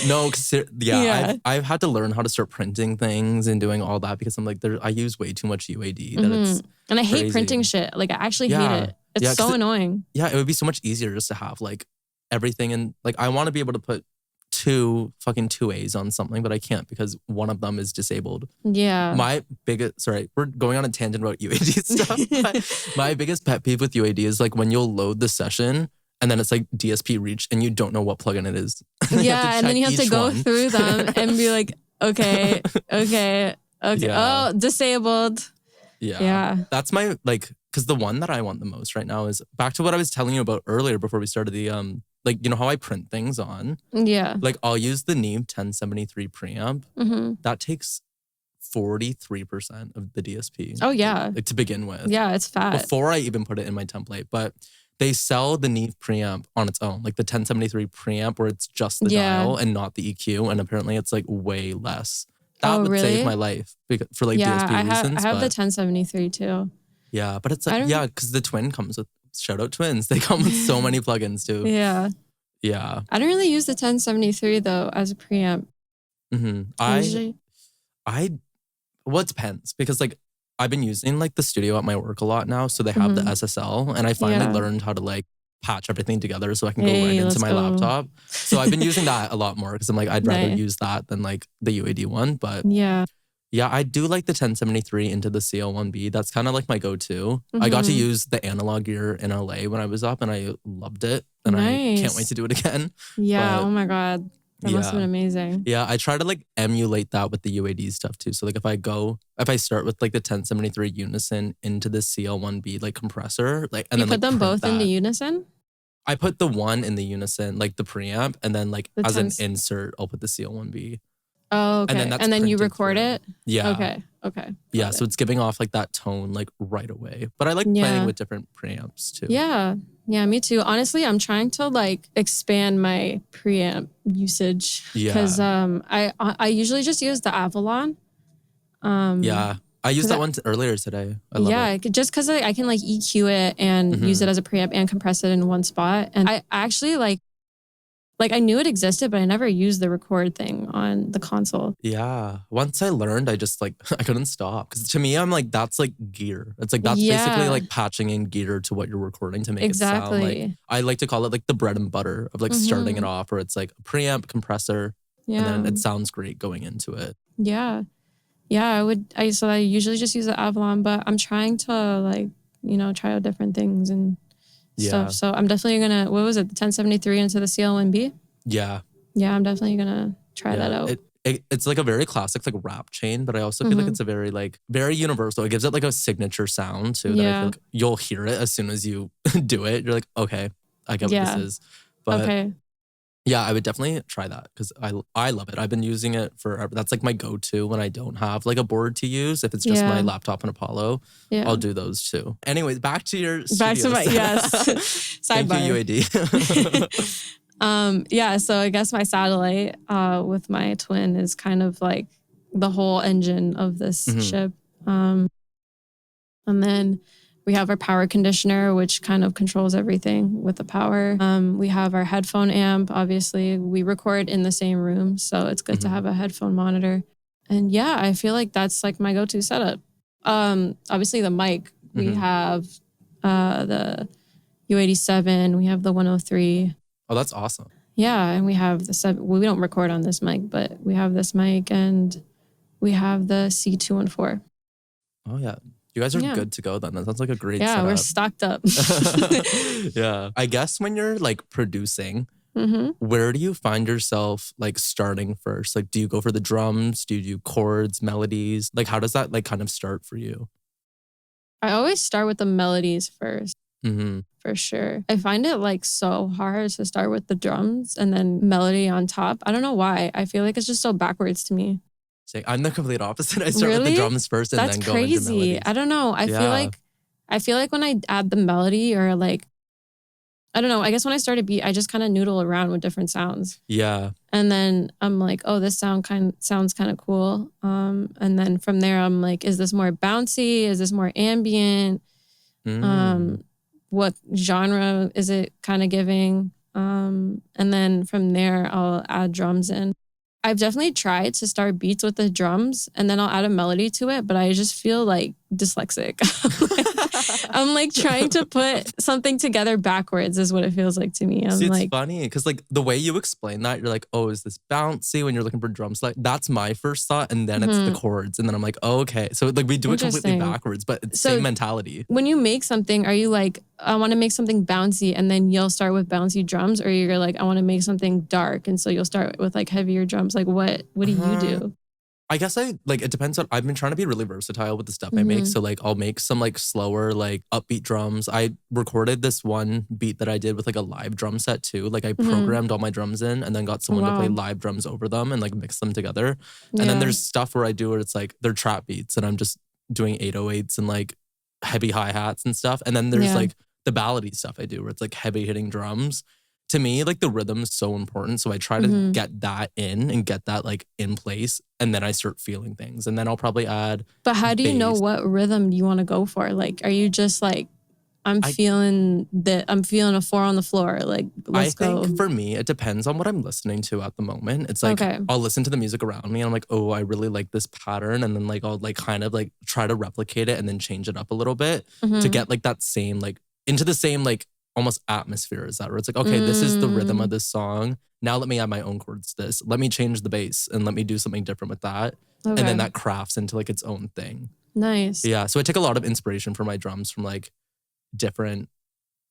No, cause I've had to learn how to start printing things and doing all that because I'm like, I use way too much UAD that it's and I hate crazy. printing shit. Like, I actually hate it. It's so annoying. Yeah, it would be so much easier just to have like everything, and like I want to be able to put two A's on something, but I can't because one of them is disabled. Yeah. My biggest, sorry, we're going on a tangent about UAD stuff. My biggest pet peeve with UAD is like when you'll load the session and then it's like DSP reach and you don't know what plugin it is. Yeah, and then you have to go through them and be like, okay. Oh, disabled. Yeah. That's my, like, because the one that I want the most right now is back to what I was telling you about earlier before we started the, like, you know how I print things on? Yeah. Like, I'll use the Neve 1073 preamp. That takes 43% of the DSP. Oh, yeah. Like, to begin with. Yeah, it's fat. Before I even put it in my template. But they sell the Neve preamp on its own, like the 1073 preamp where it's just the dial and not the EQ. And apparently it's like way less. That would save my life for like DSP reasons. I have the 1073 too. Yeah, but it's like, because the twin comes with, shout out twins. They come with so many plugins too. Yeah. Yeah. I don't really use the 1073 though as a preamp. Well, it depends because like I've been using like the studio at my work a lot now. So they have the SSL and I finally learned how to like patch everything together so I can go right into my laptop. So I've been using that a lot more because I'm like, I'd rather use that than like the UAD one. But yeah, I do like the 1073 into the CL1B. That's kind of like my go-to. I got to use the analog gear in LA when I was up and I loved it. And I can't wait to do it again. Yeah, oh my God. That must have been amazing. Yeah, I try to like emulate that with the UAD stuff too. So like if I start with like the 1073 Unison into the CL1B like compressor, like and you then put them both into Unison? I put the one in the Unison, like the preamp, and then like as an insert, I'll put the CL1B. Oh, okay. And then you record it? Yeah. Okay. Yeah, so it's giving off like that tone like right away. But I like playing with different preamps too. Yeah. Yeah, me too. Honestly, I'm trying to like expand my preamp usage because I usually just use the Avalon. I used that one earlier today. I love it. Just because I can like EQ it and use it as a preamp and compress it in one spot. And I actually like I knew it existed, but I never used the record thing on the console. Yeah. Once I learned, I just like, I couldn't stop. Because to me, I'm like, that's like gear. It's like, that's basically like patching in gear to what you're recording to make it sound like, I like to call it like the bread and butter of like starting it off where it's like a preamp, compressor, and then it sounds great going into it. Yeah. Yeah, so I usually just use the Avalon, but I'm trying to like, try out different things and stuff. So I'm definitely gonna, what was it, the 1073 into the CL1B? Yeah. Yeah, I'm definitely gonna try that out. It's like a very classic like rap chain, but I also feel like it's a very universal. It gives it like a signature sound too that I feel like you'll hear it as soon as you do it. You're like, okay, I get what this is. But yeah, I would definitely try that because I love it. I've been using it forever. That's like my go-to when I don't have like a board to use. If it's just my laptop and Apollo, I'll do those too. Anyways, back to your studio. Back to sidebar. Thank you, UAD. So I guess my satellite with my twin is kind of like the whole engine of this ship. And then we have our power conditioner, which kind of controls everything with the power. We have our headphone amp. Obviously, we record in the same room, so it's good to have a headphone monitor. And yeah, I feel like that's like my go-to setup. Obviously, the mic. We have the U87. We have the 103. Oh, that's awesome. Yeah, and we have the 7. Well, we don't record on this mic, but we have this mic, and we have the C214. Oh yeah. You guys are Yeah. good to go then. That sounds like a great Yeah, setup. we're stocked up. Yeah. I guess when you're like producing, Mm-hmm. where do you find yourself like starting first? Like, do you go for the drums? Do you do chords, melodies? Like, how does that like kind of start for you? I always start with the melodies first. Mm-hmm. For sure. I find it like so hard to start with the drums and then melody on top. I don't know why. I feel like it's just so backwards to me. I'm the complete opposite. I start with the Really? drums first and That's then go into crazy. melodies. I don't know. I feel like when I add the melody or like, I don't know. I guess when I start a beat, I just kind of noodle around with different sounds. Yeah. And then I'm like, oh, this sounds kind of cool. And then from there, I'm like, is this more bouncy? Is this more ambient? What genre is it kind of giving? And then from there, I'll add drums in. I've definitely tried to start beats with the drums and then I'll add a melody to it, but I just feel like dyslexic. I'm like trying to put something together backwards is what it feels like to me. I'm See, like, it's funny because like the way you explain that, you're like, oh, is this bouncy when you're looking for drums? Like that's my first thought. And then it's the chords. And then I'm like, oh, okay. So like we do it completely Interesting. backwards, but it's the same mentality. When you make something, are you like, I want to make something bouncy and then you'll start with bouncy drums, or you're like, I want to make something dark and so you'll start with like heavier drums? Like what do you do? I guess it depends on, I've been trying to be really versatile with the stuff I make. So like I'll make some like slower, like upbeat drums. I recorded this one beat that I did with like a live drum set too. Like I programmed all my drums in and then got someone to play live drums over them and like mix them together. And then there's stuff where I do where it's like they're trap beats and I'm just doing 808s and like heavy hi-hats and stuff. And then there's like the ballady stuff I do where it's like heavy hitting drums. To me, like the rhythm is so important. So I try to get that in and get that like in place. And then I start feeling things. And then I'll probably add. But how do you know bass. what rhythm you want to go for? Like, are you just like, I'm feeling a 4 on the floor. Like, let's go. I think for me, it depends on what I'm listening to at the moment. It's like, I'll listen to the music around me and I'm like, oh, I really like this pattern. And then like, I'll like kind of like try to replicate it and then change it up a little bit to get like that same, like into the same, like almost atmosphere as that, where it's like, okay, this is the rhythm of this song. Now let me add my own chords to this. Let me change the bass and let me do something different with that. And then that crafts into like its own thing. Nice. Yeah. So I take a lot of inspiration for my drums from like different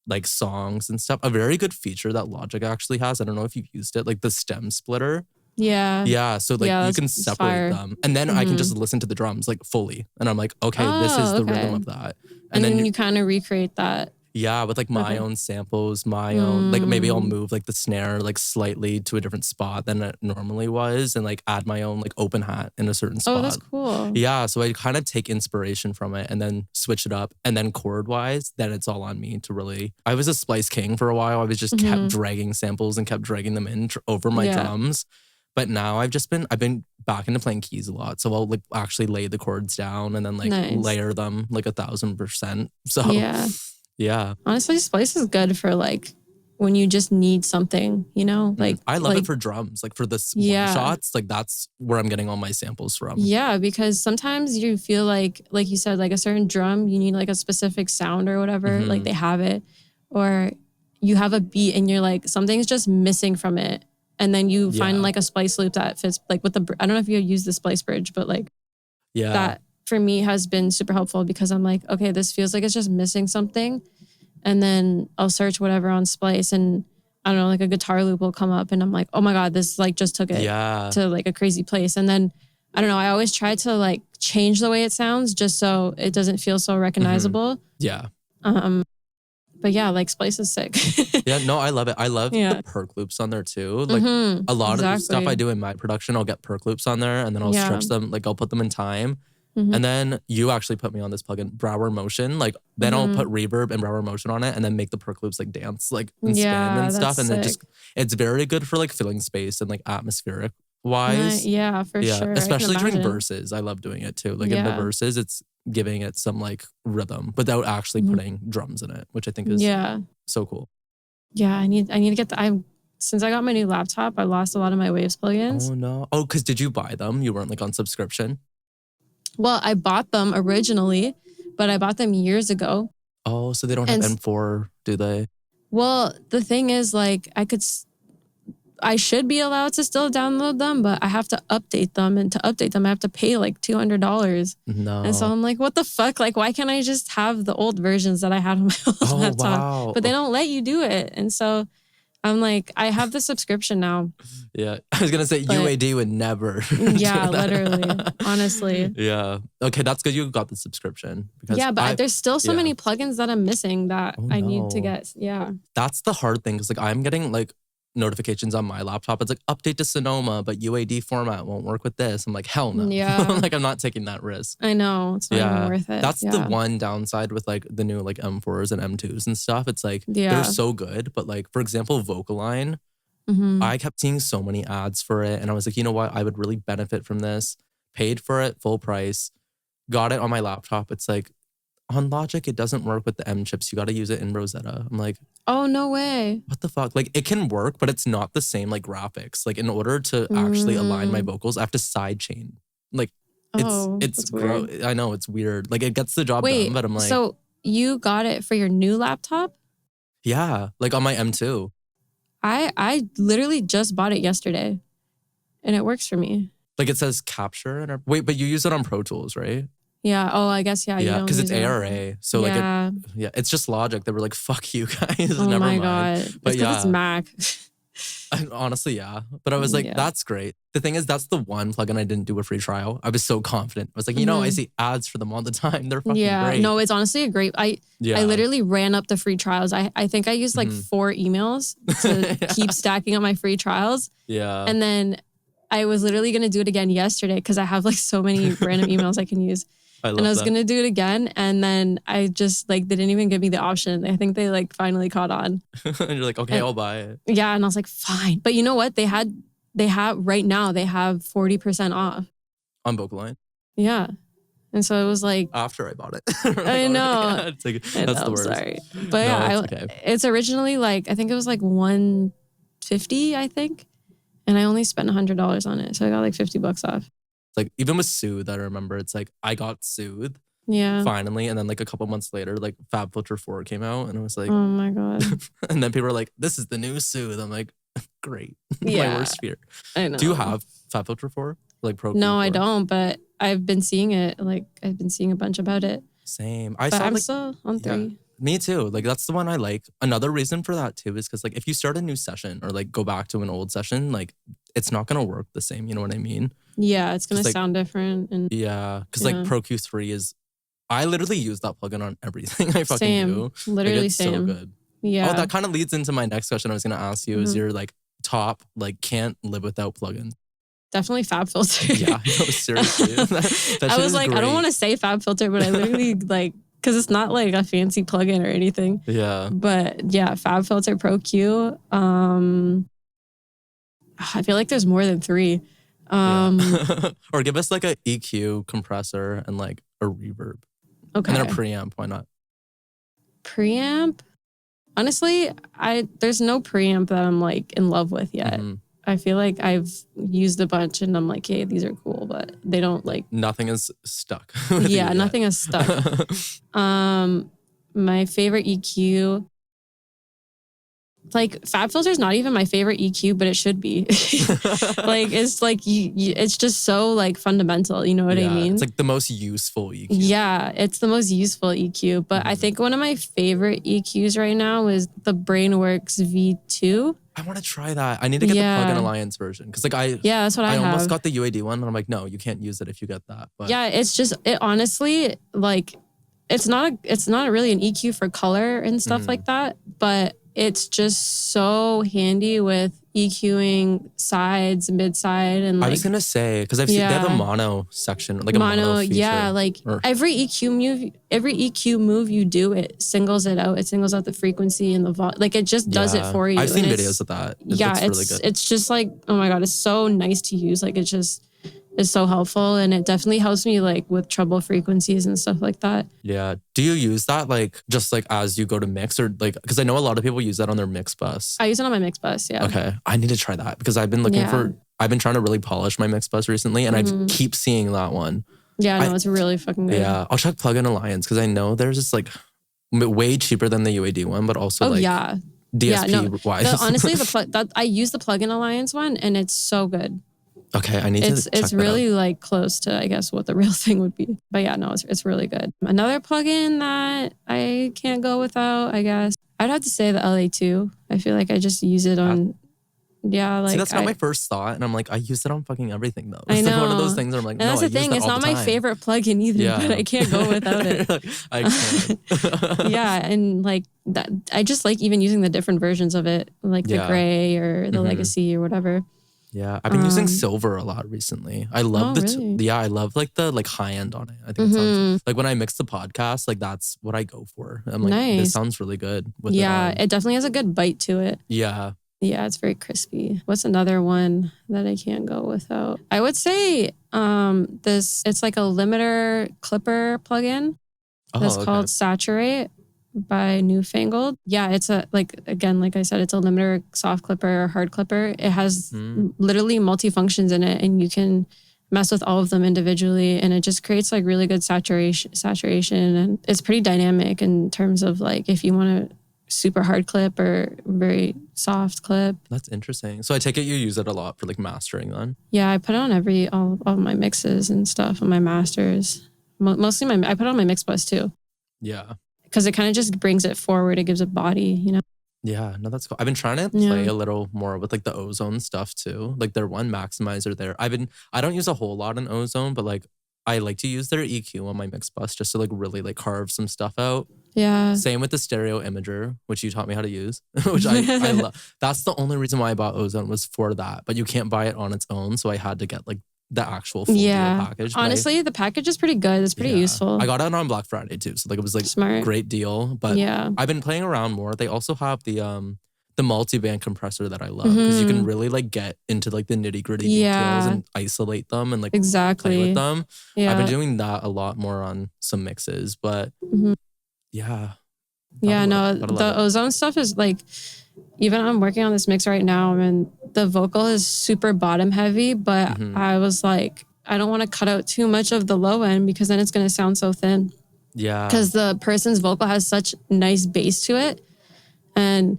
like songs and stuff. A very good feature that Logic actually has, I don't know if you've used it, like the stem splitter. Yeah. Yeah. So like you can separate them. And then I can just listen to the drums like fully. And I'm like, okay, this is the rhythm of that. And then you kind of recreate that. Yeah, with like my own samples, my own, like maybe I'll move like the snare like slightly to a different spot than it normally was and like add my own like open hat in a certain spot. Oh, that's cool. Yeah, so I kind of take inspiration from it and then switch it up. And then chord wise, then it's all on me to really, I was a Splice king for a while. I was just kept dragging samples and kept dragging them in over my drums. But now I've been back into playing keys a lot. So I'll like actually lay the chords down and then like layer them like 1,000%. So yeah. Honestly, Splice is good for like when you just need something, you know? Like I love it for drums, like for the one shots, like that's where I'm getting all my samples from. Yeah, because sometimes you feel like you said, like a certain drum, you need like a specific sound or whatever, like they have it. Or you have a beat and you're like, something's just missing from it. And then you find like a Splice loop that fits like with the, I don't know if you use the Splice bridge, but like that for me has been super helpful because I'm like, okay, this feels like it's just missing something. And then I'll search whatever on Splice and I don't know, like a guitar loop will come up and I'm like, oh my God, this like just took it to like a crazy place. And then I don't know, I always try to like change the way it sounds just so it doesn't feel so recognizable. Yeah. But yeah, like Splice is sick. Yeah, no, I love it. I love the perk loops on there too. Like a lot of the stuff I do in my production, I'll get perk loops on there and then I'll stretch them, like I'll put them in time. And then you actually put me on this plugin, Brower Motion. Like then I'll put reverb and Brower Motion on it and then make the perk loops like dance, like and spin and stuff. And then it's very good for like filling space and like atmospheric wise. Yeah, for sure. Especially during verses. I love doing it too. Like in the verses, it's giving it some like rhythm without actually putting drums in it, which I think is so cool. Yeah, I need to get since I got my new laptop, I lost a lot of my Waves plugins. Oh no. Oh, because did you buy them? You weren't like on subscription? Well, I bought them originally, but I bought them years ago. Oh, so they don't have M4, do they? Well, the thing is, like, I should be allowed to still download them, but I have to update them. And to update them, I have to pay like $200. No. And so I'm like, what the fuck? Like, why can't I just have the old versions that I had on my old laptop? Wow. But they don't let you do it. And so I'm like, I have the subscription now. Yeah. I was going to say UAD would never. Yeah, literally. Honestly. Yeah. Okay, that's good you got the subscription. Because but there's still so many plugins that I'm missing that I need to get. Yeah. That's the hard thing because like I'm getting like notifications on my laptop. It's like update to Sonoma, but UAD format won't work with this. I'm like, hell no. Yeah. Like I'm not taking that risk. I know. It's not even worth it. That's the one downside with like the new like M4s and M2s and stuff. It's like they're so good. But like, for example, Vocaline, I kept seeing so many ads for it. And I was like, you know what? I would really benefit from this. Paid for it, full price. Got it on my laptop. It's like, on Logic, it doesn't work with the M chips. You got to use it in Rosetta. I'm like, oh, no way. What the fuck? Like, it can work, but it's not the same like graphics. Like, in order to actually align my vocals, I have to sidechain. Like, it's weird. I know, it's weird. Like, it gets the job done, but I'm like. So you got it for your new laptop? Yeah, like on my M2. I literally just bought it yesterday, and it works for me. Like, it says capture. And wait, but you use it on Pro Tools, right? Yeah. Oh, I guess, yeah. Yeah, because it's ARA. So like, it's just Logic. They were like, fuck you guys. Oh Never my mind. God. But it's Mac. Honestly, yeah. But I was like, that's great. The thing is, that's the one plugin I didn't do a free trial. I was so confident. I was like, you know, I see ads for them all the time. They're fucking great. No, it's honestly a great. I literally ran up the free trials. I think I used like 4 emails to keep stacking up my free trials. Yeah. And then I was literally going to do it again yesterday because I have like so many random emails I can use. I was going to do it again. And then I just like, they didn't even give me the option. I think they like finally caught on. And you're like, okay, I'll buy it. Yeah. And I was like, fine. But you know what? They have right now, they have 40% off. On Vocaline? Yeah. And so it was like. After I bought it. I know. Yeah, it's like, that's the worst. Sorry. But it's originally like, I think it was like $150, I think. And I only spent $100 on it. So I got like $50 off. Like, even with Soothe, I remember it's like, I got Soothe. Yeah. Finally. And then like a couple months later, like FabFilter 4 came out. And I was like, oh my God. And then people were like, this is the new Soothe. I'm like, great. Yeah. My worst fear. I know. Do you have FabFilter 4? Like Pro? No, I don't. But I've been seeing it. Like, I've been seeing a bunch about it. Same. I'm still on 3. Yeah. Me too. Like, that's the one I like. Another reason for that too is because like if you start a new session or like go back to an old session, like it's not gonna work the same. You know what I mean? Yeah, it's gonna sound different. And yeah, because like Pro Q3 is, I literally use that plugin on everything I fucking do. Literally like, it's same. So good. Yeah. Oh, that kind of leads into my next question I was gonna ask you. Is your like top like can't live without plugins? Definitely FabFilter. Yeah, no, seriously. that I was like, great. I don't want to say FabFilter, but I literally like. Because it's not like a fancy plugin or anything. Yeah. But yeah, FabFilter Pro Q. I feel like there's more than 3. Or give us like a EQ compressor and like a reverb. Okay. And then a preamp. Why not? Preamp? Honestly, there's no preamp that I'm like in love with yet. I feel like I've used a bunch and I'm like, hey, these are cool, but they don't like. Nothing is stuck. Yeah, nothing is stuck. My favorite EQ. Like FabFilter is not even my favorite EQ, but it should be. Like it's like it's just so like fundamental. You know what I mean? It's like the most useful EQ. Yeah, it's the most useful EQ. But I think one of my favorite EQs right now is the Brainworks V2. I want to try that. I need to get the Plugin Alliance version because like that's what I have. almost got the UAD one, and I'm like, no, you can't use it if you get that. But yeah, it's just it honestly like it's not really an EQ for color and stuff like that, but it's just so handy with EQing sides, mid-side, and like. I was gonna say because I've seen they have a mono section, like a mono feature. Yeah, like every EQ move you do, it singles it out. It singles out the frequency and the volume. Like it just does it for you. I've seen videos of that. It looks really good. It's just like, oh my God, it's so nice to use. Like it just is so helpful, and it definitely helps me like with treble frequencies and stuff like that. Yeah. Do you use that like just like as you go to mix or like because I know a lot of people use that on their mix bus. I use it on my mix bus. Yeah. Okay. I need to try that because I've been looking I've been trying to really polish my mix bus recently, and I keep seeing that one. Yeah, no, it's really fucking good. Yeah, I'll check Plugin Alliance because I know there's just like way cheaper than the UAD one, but also DSP wise. Honestly, I use the Plugin Alliance one, and it's so good. Okay, I need to check It's that really out. like close to, I guess, what the real thing would be. But yeah, no, it's really good. Another plugin that I can't go without, I guess, I'd have to say the LA2. I feel like I just use it on, See, that's not my first thought, and I'm like, I use it on fucking everything though. I It's know. one of those things where I'm like, and no, that's I the use thing. that It's all not the my time. favorite plugin either, but I can't go without it. I can't. Yeah, and like that, I just like even using the different versions of it, like the gray or the legacy or whatever. Yeah, I've been using silver a lot recently. I love I love like the high end on it. I think it sounds like when I mix the podcast, like that's what I go for. I'm like, this sounds really good. It definitely has a good bite to it. Yeah. Yeah, it's very crispy. What's another one that I can't go without? I would say it's like a limiter clipper plugin. That's called Saturate by Newfangled. Yeah, it's like I said, it's a limiter soft clipper or hard clipper. It has literally multi-functions in it, and you can mess with all of them individually, and it just creates like really good saturation, and it's pretty dynamic in terms of like if you want to super hard clip or very soft clip. That's interesting. So I take it you use it a lot for like mastering then? Yeah, I put it on all my mixes and stuff on my masters. Mostly I put it on my mix bus too. Yeah. Because it kind of just brings it forward. It gives it body, you know? Yeah, no, that's cool. I've been trying to play a little more with like the Ozone stuff too. Like their one maximizer there. I don't use a whole lot in Ozone, but like I like to use their EQ on my mix bus just to like really like carve some stuff out. Yeah. Same with the stereo imager, which you taught me how to use, which I love. That's the only reason why I bought Ozone was for that. But you can't buy it on its own. So I had to get like the actual full deal package. Honestly, the package is pretty good. It's pretty useful. I got it on Black Friday too. So like it was like smart. Great deal. But I've been playing around more. They also have the multi-band compressor that I love because you can really like get into like the nitty-gritty details and isolate them and like play with them. Yeah. I've been doing that a lot more on some mixes, but the Ozone stuff is like, even I'm working on this mix right now and the vocal is super bottom heavy, but I was like, I don't want to cut out too much of the low end because then it's going to sound so thin. Yeah. Because the person's vocal has such nice bass to it. And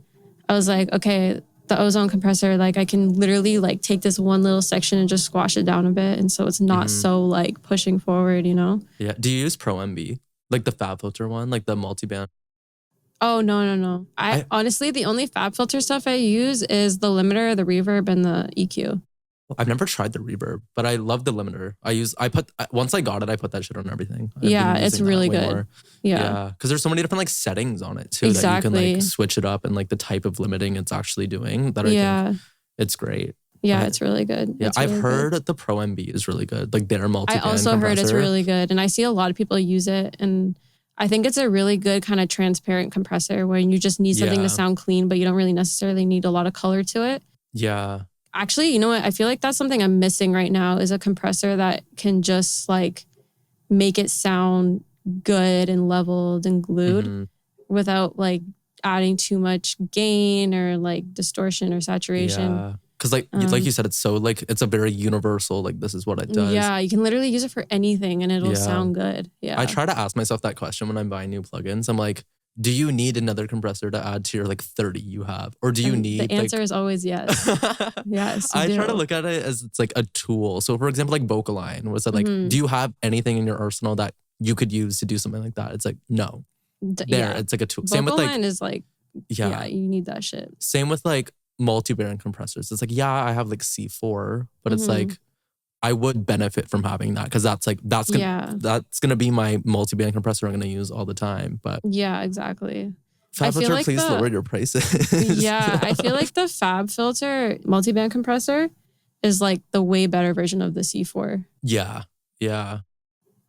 I was like, okay, the Ozone compressor, like I can literally like take this one little section and just squash it down a bit. And so it's not so like pushing forward, you know? Yeah. Do you use Pro MB? Like the Fab Filter one, like the multi-band? Oh, no. I honestly, the only Fab Filter stuff I use is the limiter, the reverb, and the EQ. I've never tried the reverb, but I love the limiter. Once I got it, I put that shit on everything. It's really good. More. Yeah. Because there's so many different like settings on it too that you can like switch it up and like the type of limiting it's actually doing that I think it's great. Yeah, it's really good. Yeah, I've heard the Pro MB is really good. Like their multi-band I also heard it's really good. And I see a lot of people use it. And I think it's a really good kind of transparent compressor where you just need something to sound clean, but you don't really necessarily need a lot of color to it. Yeah. Actually, you know what? I feel like that's something I'm missing right now is a compressor that can just like make it sound good and leveled and glued without like adding too much gain or like distortion or saturation. Yeah. Because like you said, it's so like, it's a very universal, like this is what it does. Yeah, you can literally use it for anything and it'll sound good. Yeah. I try to ask myself that question when I'm buying new plugins. I'm like, do you need another compressor to add to your like 30 you have? Or do you need... The answer is always yes. Yes, I try to look at it as it's like a tool. So for example, like Vocaline was it like, do you have anything in your arsenal that you could use to do something like that? It's like, no. It's like a tool. Same with like... Vocaline is like, you need that shit. Same with like multi-band compressors. It's like, I have like C4, but it's like, I would benefit from having that because that's gonna be my multi-band compressor I'm gonna use all the time. But yeah, exactly. Fab Filter, like please lower your prices. Yeah, I feel like the Fab Filter multi-band compressor is like the way better version of the C4. Yeah.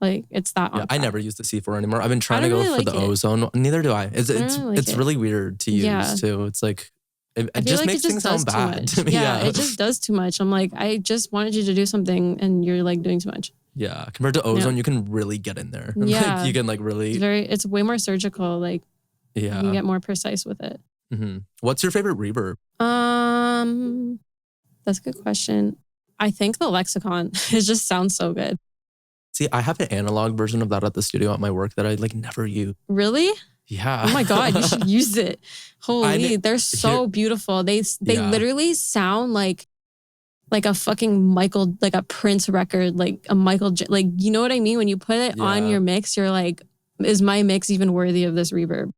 Like it's that. Yeah, I never use the C4 anymore. I've been trying to go for the Ozone. Neither do I. It's really weird to use too. It's like. It just makes things sound bad to me. Yeah, it just does too much. I'm like, I just wanted you to do something and you're like doing too much. Yeah, compared to Ozone, you can really get in there. Yeah. Like, you can like really... It's way more surgical. Like, you can get more precise with it. What's your favorite reverb? That's a good question. I think the Lexicon. It just sounds so good. See, I have an analog version of that at the studio at my work that I like never use. Really? Yeah. Oh my God, you should use it. Holy, they're so beautiful. They literally sound like a fucking Michael, like a Prince record, like a like, you know what I mean? When you put it on your mix, you're like, is my mix even worthy of this reverb?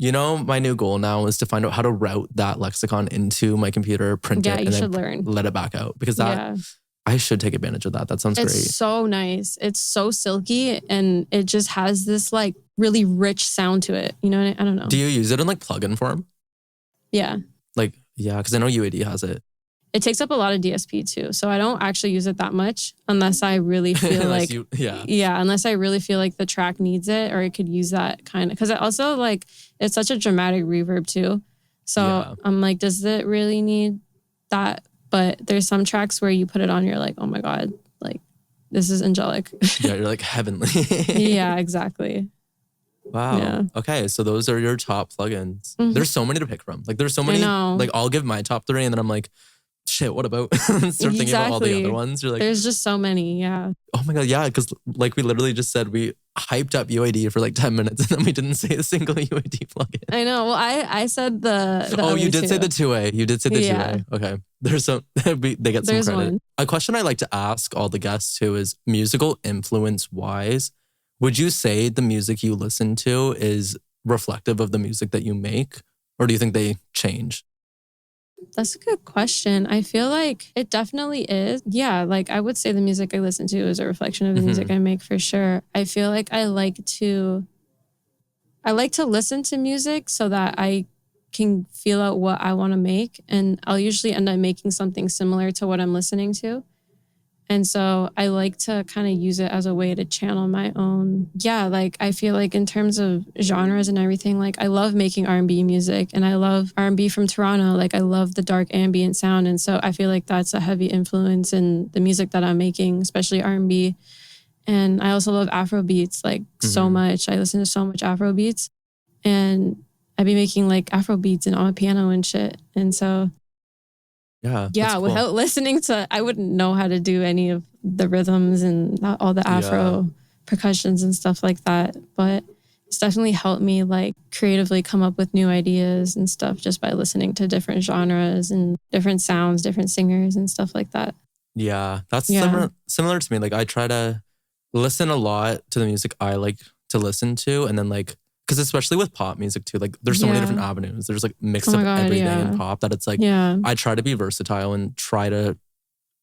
You know, my new goal now is to find out how to route that lexicon into my computer, print it, and then let it back out. Because I should take advantage of that. That sounds great. It's so nice. It's so silky, and it just has this like really rich sound to it. You know, I don't know. Do you use it in like plugin form? Yeah. Like, yeah, because I know UAD has it. It takes up a lot of DSP too. So I don't actually use it that much unless I really feel like, unless I really feel like the track needs it, or it could use that kind of, because it also like, it's such a dramatic reverb too. So I'm like, does it really need that? But there's some tracks where you put it on, you're like, oh my God, like this is angelic. Yeah, you're like heavenly. Yeah, exactly. Wow. Yeah. Okay, so those are your top plugins. Mm-hmm. There's so many to pick from. Like there's so many, like I'll give my top 3 and then I'm like, shit, what about? Start thinking about all the other ones. You're like, there's just so many, yeah. Oh my God, yeah, because like we literally just said we hyped up UAD for like 10 minutes and then we didn't say a single UAD plugin. I know. Well, I said the oh, you did say the 2A. You did say the 2A. Okay. There's some, they get some credit. One. A question I like to ask all the guests too is musical influence wise, would you say the music you listen to is reflective of the music that you make? Or do you think they change? That's a good question. I feel like it definitely is. Yeah, like I would say the music I listen to is a reflection of the music I make for sure. I feel like I like to listen to music so that I can feel out what I want to make. And I'll usually end up making something similar to what I'm listening to. And so I like to kind of use it as a way to channel my own. Yeah, like I feel like in terms of genres and everything, like I love making R&B music and I love R&B from Toronto. Like I love the dark ambient sound. And so I feel like that's a heavy influence in the music that I'm making, especially R&B. And I also love Afro beats like so much. I listen to so much Afro beats and I'd be making like Afro beats and on a piano and shit. And so yeah, cool. Without listening to, I wouldn't know how to do any of the rhythms and all the Afro percussions and stuff like that. But it's definitely helped me like creatively come up with new ideas and stuff just by listening to different genres and different sounds, different singers and stuff like that. Yeah, that's similar to me. Like I try to listen a lot to the music I like to listen to, and then like, because especially with pop music too, like there's so many different avenues. There's like mix of everything in pop that it's like, I try to be versatile and try to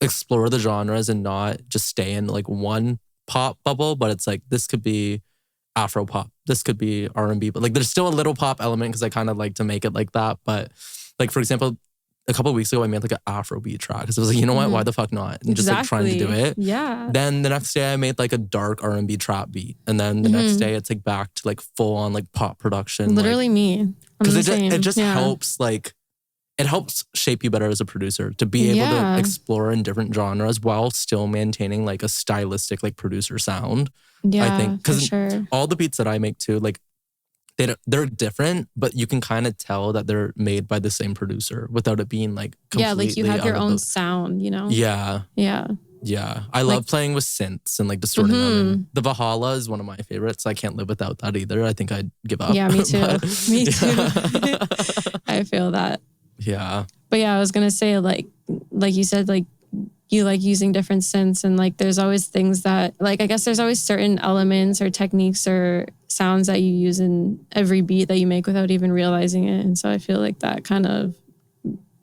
explore the genres and not just stay in like one pop bubble, but it's like, this could be Afro pop, this could be R&B, but like there's still a little pop element because I kind of like to make it like that. But like, for example, a couple of weeks ago, I made like an Afro beat track because I was like, you know what, why the fuck not? And just like trying to do it. Yeah. Then the next day I made like a dark R&B trap beat. And then the next day it's like back to like full on like pop production. Literally like, me. Because it just helps like, it helps shape you better as a producer to be able to explore in different genres while still maintaining like a stylistic like producer sound. Yeah, I think because sure. all the beats that I make too, like they're different, but you can kind of tell that they're made by the same producer without it being like completely like you have your own sound, you know? Yeah. I love playing with synths and like distorting them. And the Valhalla is one of my favorites. I can't live without that either. I think I'd give up. Yeah, me too. Me too. I feel that. Yeah. But yeah, I was gonna say like you said, like you like using different synths and like there's always things that like I guess there's always certain elements or techniques or sounds that you use in every beat that you make without even realizing it. And so I feel like that kind of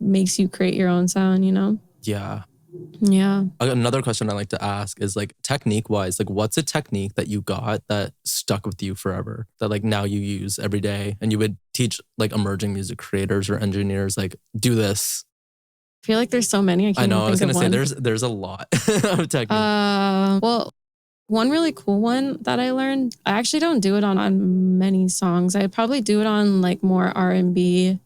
makes you create your own sound, you know? Yeah. Yeah. Another question I like to ask is like technique wise, like what's a technique that you got that stuck with you forever that like now you use every day and you would teach like emerging music creators or engineers like do this? I feel like there's so many. I was gonna say there's a lot of technique. Well, one really cool one that I learned, I actually don't do it on many songs. I probably do it on like more R&B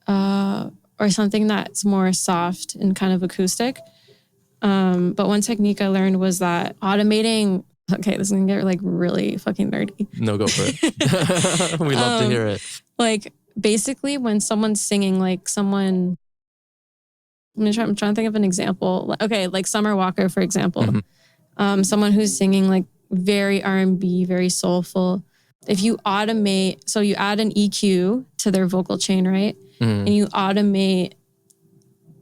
or something that's more soft and kind of acoustic. But one technique I learned was that automating, okay, this is gonna get like really fucking nerdy. No, go for it. We love to hear it. Like basically when someone's singing, like someone, I'm trying to think of an example. Okay, like Summer Walker, for example. Someone who's singing like very R&B, very soulful. if you automate, so you add an EQ to their vocal chain, right? And you automate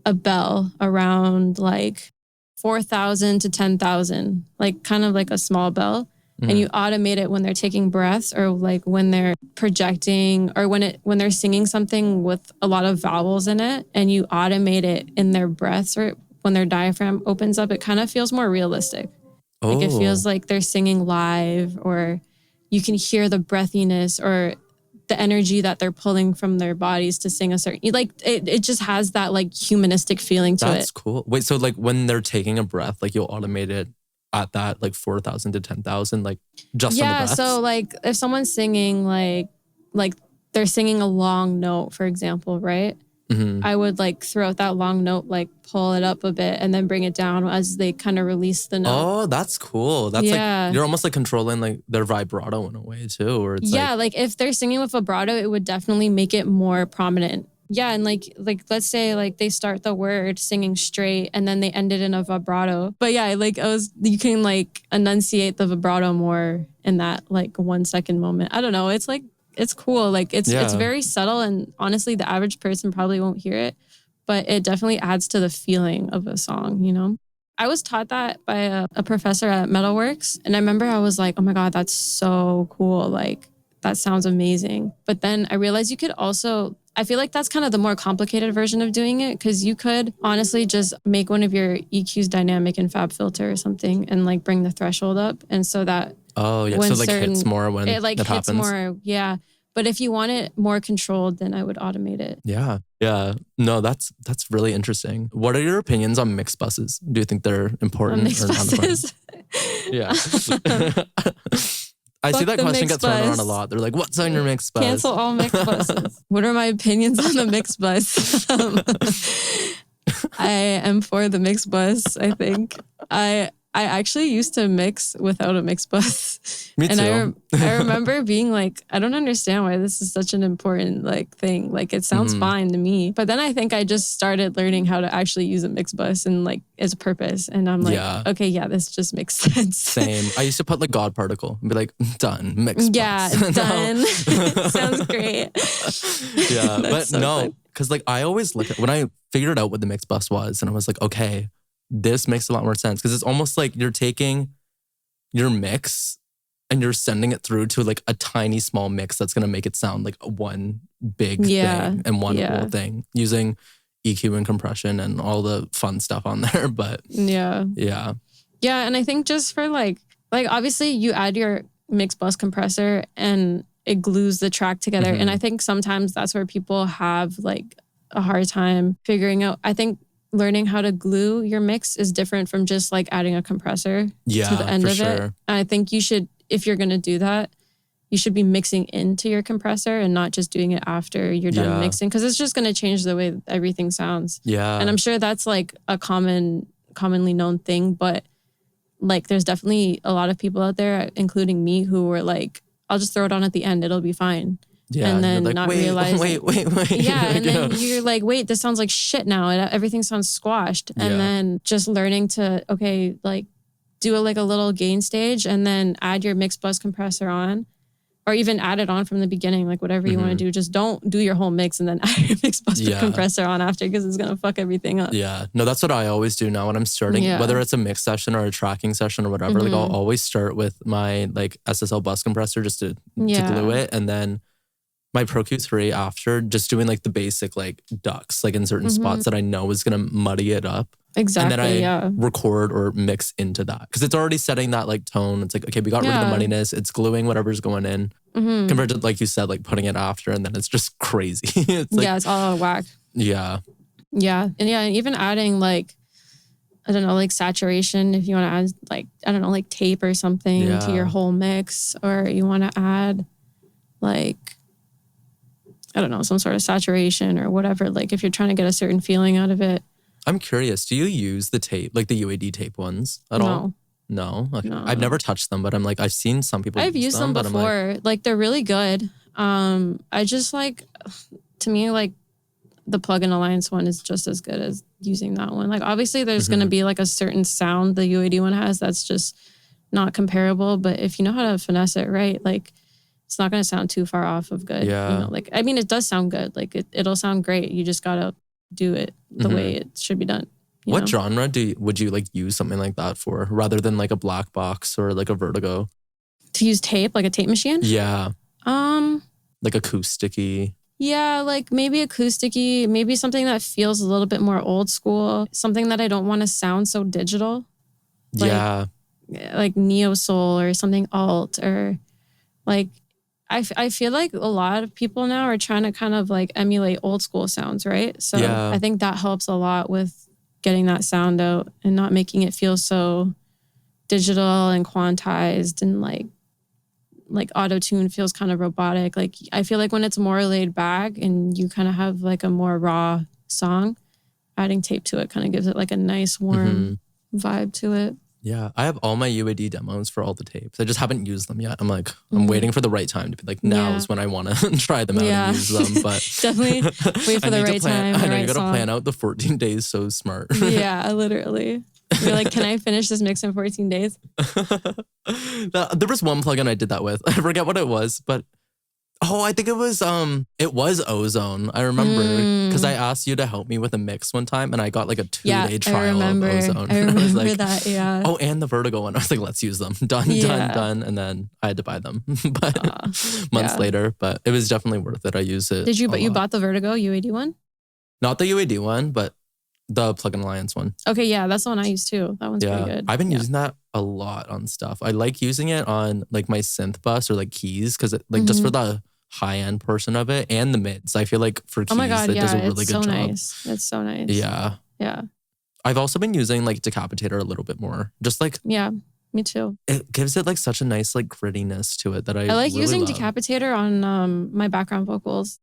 a bell around like 4,000 to 10,000, like kind of like a small bell. And you automate it when they're taking breaths or like when they're projecting or when they're singing something with a lot of vowels in it, and you automate it in their breaths or when their diaphragm opens up, it kind of feels more realistic. Like it feels like they're singing live, or you can hear the breathiness or the energy that they're pulling from their bodies to sing a certain, like it just has that like humanistic feeling to it. That's cool. Wait, so like when they're taking a breath, like you'll automate it at that like 4,000 to 10,000, like just on the breaths? So like if someone's singing like they're singing a long note, for example, right? I would like throughout that long note, like pull it up a bit and then bring it down as they kind of release the note. Oh, that's cool. That's like, you're almost like controlling like their vibrato in a way too. Or it's like if they're singing with vibrato, it would definitely make it more prominent. Yeah, and like let's say like they start the word singing straight and then they end it in a vibrato. But yeah, like you can like enunciate the vibrato more in that like 1 second moment. I don't know. It's like, it's cool. Like it's very subtle, and honestly, the average person probably won't hear it, but it definitely adds to the feeling of a song, you know? I was taught that by a professor at Metalworks, and I remember I was like, oh my God, that's so cool. Like that sounds amazing. But then I realized you could also, I feel like that's kind of the more complicated version of doing it, because you could honestly just make one of your EQs dynamic in FabFilter or something and like bring the threshold up. And so that so like hits more when it like hits happens. More, yeah. But if you want it more controlled, then I would automate it. Yeah. No, that's really interesting. What are your opinions on mix buses? Do you think they're important or not important? Yeah. I see that question get thrown around a lot. They're like, what's on your mix bus? Cancel all mix buses. What are my opinions on the mix bus? I am for the mix bus, I think. I actually used to mix without a mix bus. Me too. And I remember being like, I don't understand why this is such an important like thing. Like it sounds fine to me. But then I think I just started learning how to actually use a mix bus and like its purpose. And I'm like, okay, yeah, this just makes sense. Same. I used to put like God particle and be like, done, mix bus. Yeah, done. Sounds great. Yeah, but so no, because like I always look at, when I figured out what the mix bus was, and I was like, okay, this makes a lot more sense, because it's almost like you're taking your mix and you're sending it through to like a tiny small mix that's going to make it sound like one big thing and one cool thing, using EQ and compression and all the fun stuff on there. But yeah. And I think just for like obviously you add your mix bus compressor and it glues the track together. And I think sometimes that's where people have like a hard time figuring out. I think learning how to glue your mix is different from just like adding a compressor to the end of it. And I think you should, if you're going to do that, you should be mixing into your compressor and not just doing it after you're done mixing, because it's just going to change the way everything sounds. Yeah. And I'm sure that's like a commonly known thing, but like there's definitely a lot of people out there, including me, who were like, I'll just throw it on at the end, it'll be fine. Yeah, and then like, not realizing. Wait. Yeah, and then you're like, wait, this sounds like shit now. Everything sounds squashed. And then just learning to, okay, like do like a little gain stage and then add your mix bus compressor on, or even add it on from the beginning, like whatever you want to do. Just don't do your whole mix and then add your mix bus compressor on after, because it's going to fuck everything up. Yeah, no, that's what I always do now when I'm starting, whether it's a mix session or a tracking session or whatever. Like I'll always start with my like SSL bus compressor just to glue it, and then my Pro Q3 after, just doing like the basic like ducks, like in certain spots that I know is going to muddy it up. Exactly. And then I record or mix into that, because it's already setting that like tone. It's like, okay, we got rid of the muddiness. It's gluing whatever's going in, compared to, like you said, like putting it after, and then it's just crazy. It's like, it's all out of whack. Yeah. And even adding like, I don't know, like saturation, if you want to add like, I don't know, like tape or something to your whole mix, or you want to add like, I don't know, some sort of saturation or whatever, like if you're trying to get a certain feeling out of it. I'm curious, do you use the tape, like the UAD tape ones at all? No? Okay. No. I've never touched them, but I'm like, I've seen some people I've used them before. Like they're really good. I just like, to me, like the Plugin Alliance one is just as good as using that one. Like obviously there's going to be like a certain sound the UAD one has that's just not comparable. But if you know how to finesse it right, like it's not going to sound too far off of good. Yeah. You know, like, I mean, it does sound good. Like it'll sound great. You just got to do it the way it should be done. What genre would you like use something like that for rather than like a black box or like a Vertigo? To use tape, like a tape machine? Yeah. Like acoustic-y. Yeah, like maybe acoustic-y, maybe something that feels a little bit more old school, something that I don't want to sound so digital. Like neo soul or something alt, or like I feel like a lot of people now are trying to kind of like emulate old school sounds, right? So I think that helps a lot with getting that sound out and not making it feel so digital and quantized and like auto-tune feels kind of robotic. Like I feel like when it's more laid back and you kind of have like a more raw song, adding tape to it kind of gives it like a nice warm vibe to it. Yeah, I have all my UAD demos for all the tapes. I just haven't used them yet. I'm like, I'm waiting for the right time to be like, now is when I want to try them out and use them. But definitely wait for the right time. I know you got to plan out the 14 days so smart. Yeah, literally. You're like, can I finish this mix in 14 days? There was one plugin I did that with. I forget what it was, but I think it was Ozone. I remember because I asked you to help me with a mix one time and I got like a 2-day trial of Ozone. I remember like, that, yeah. Oh, and the Vertigo one. I was like, let's use them. Done. And then I had to buy them but months later. But it was definitely worth it. I use it. Did you, but you bought the Vertigo UAD one? Not the UAD one, but the Plugin Alliance one. Okay, yeah, that's the one I use too. That one's pretty good. I've been using that a lot on stuff. I like using it on like my synth bus or like keys because like just for the high-end portion of it and the mids. I feel like for keys, it does a really good job. Nice. It's so nice. Yeah. Yeah. I've also been using like Decapitator a little bit more. Just like... Yeah, me too. It gives it like such a nice like grittiness to it that I like really using love. Decapitator on my background vocals.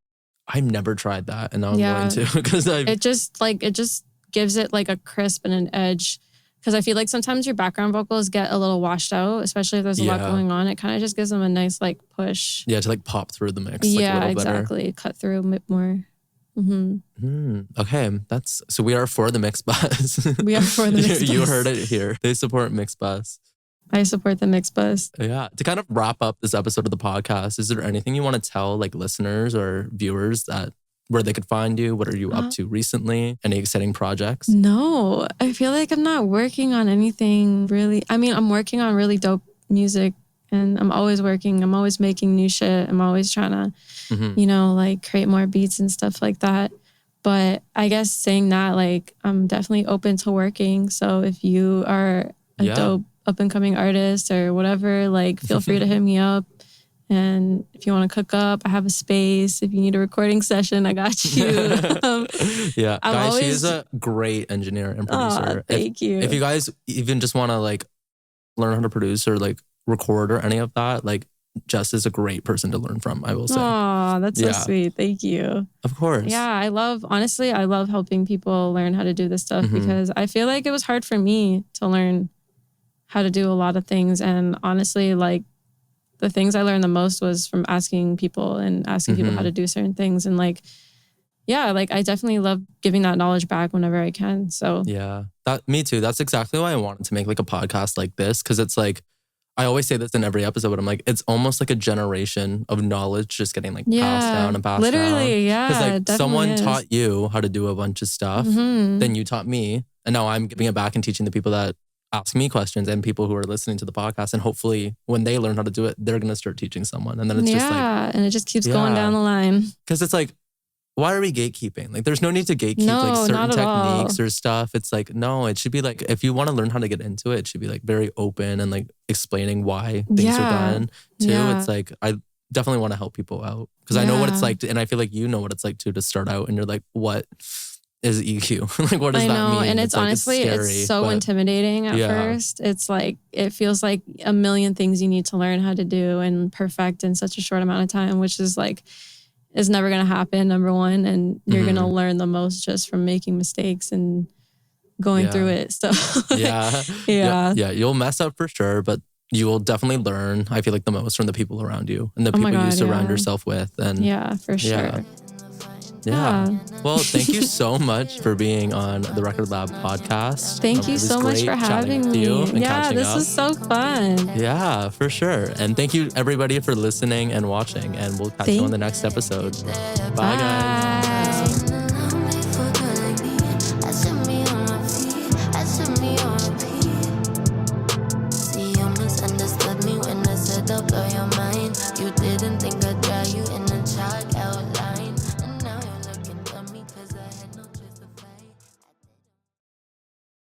I've never tried that and now I'm going to because it just gives it like a crisp and an edge. Because I feel like sometimes your background vocals get a little washed out, especially if there's a lot going on. It kind of just gives them a nice like push. Yeah, to like pop through the mix. Yeah, like, a exactly. Better. Cut through a bit more. Okay, so we are for the mix bus. We are for the mix bus. You heard it here. They support mix bus. I support the mix bus. Yeah. To kind of wrap up this episode of the podcast, is there anything you want to tell like listeners or viewers that where they could find you? What are you up to recently? Any exciting projects? No, I feel like I'm not working on anything really. I mean, I'm working on really dope music and I'm always working. I'm always making new shit. I'm always trying to, like create more beats and stuff like that. But I guess saying that, like, I'm definitely open to working. So if you are a dope up and coming artist or whatever, like feel free to hit me up. And if you want to cook up, I have a space. If you need a recording session, I got you. Guys, she is a great engineer and producer. Thank you. If you guys even just want to like learn how to produce or like record or any of that, like Jess is a great person to learn from, I will say. Oh, that's so sweet. Thank you. Of course. Yeah, I love helping people learn how to do this stuff because I feel like it was hard for me to learn how to do a lot of things. And honestly, like, the things I learned the most was from asking people people how to do certain things. And like, I definitely love giving that knowledge back whenever I can. So yeah, me too. That's exactly why I wanted to make like a podcast like this. Cause it's like, I always say this in every episode, but I'm like, it's almost like a generation of knowledge just getting like passed down and passed down. Literally, yeah. Cause like someone taught you how to do a bunch of stuff, then you taught me. And now I'm giving it back and teaching the people that ask me questions and people who are listening to the podcast. And hopefully when they learn how to do it, they're going to start teaching someone. And then it's just like... and it just keeps going down the line. Because it's like, why are we gatekeeping? Like there's no need to gatekeep like certain techniques or stuff. It's like, no, it should be like, if you want to learn how to get into it should be like very open and like explaining why things are done too. It's like, I definitely want to help people out because I know what it's like. And I feel like you know what it's like too, to start out and you're like, what is EQ? Like, what does that mean? And it's honestly, like, it's so intimidating at first. It's like, it feels like a million things you need to learn how to do and perfect in such a short amount of time, which is like, is never going to happen, number one. And you're going to learn the most just from making mistakes and going through it. So yeah, you'll mess up for sure, but you will definitely learn, I feel like, the most from the people around you and the people you surround yourself with. And for sure. Yeah. Well, thank you so much for being on the Record Lab podcast. Thank you so much for having me. Yeah, this was so fun. Yeah, for sure. And thank you everybody for listening and watching. And we'll catch you on the next episode. Bye guys.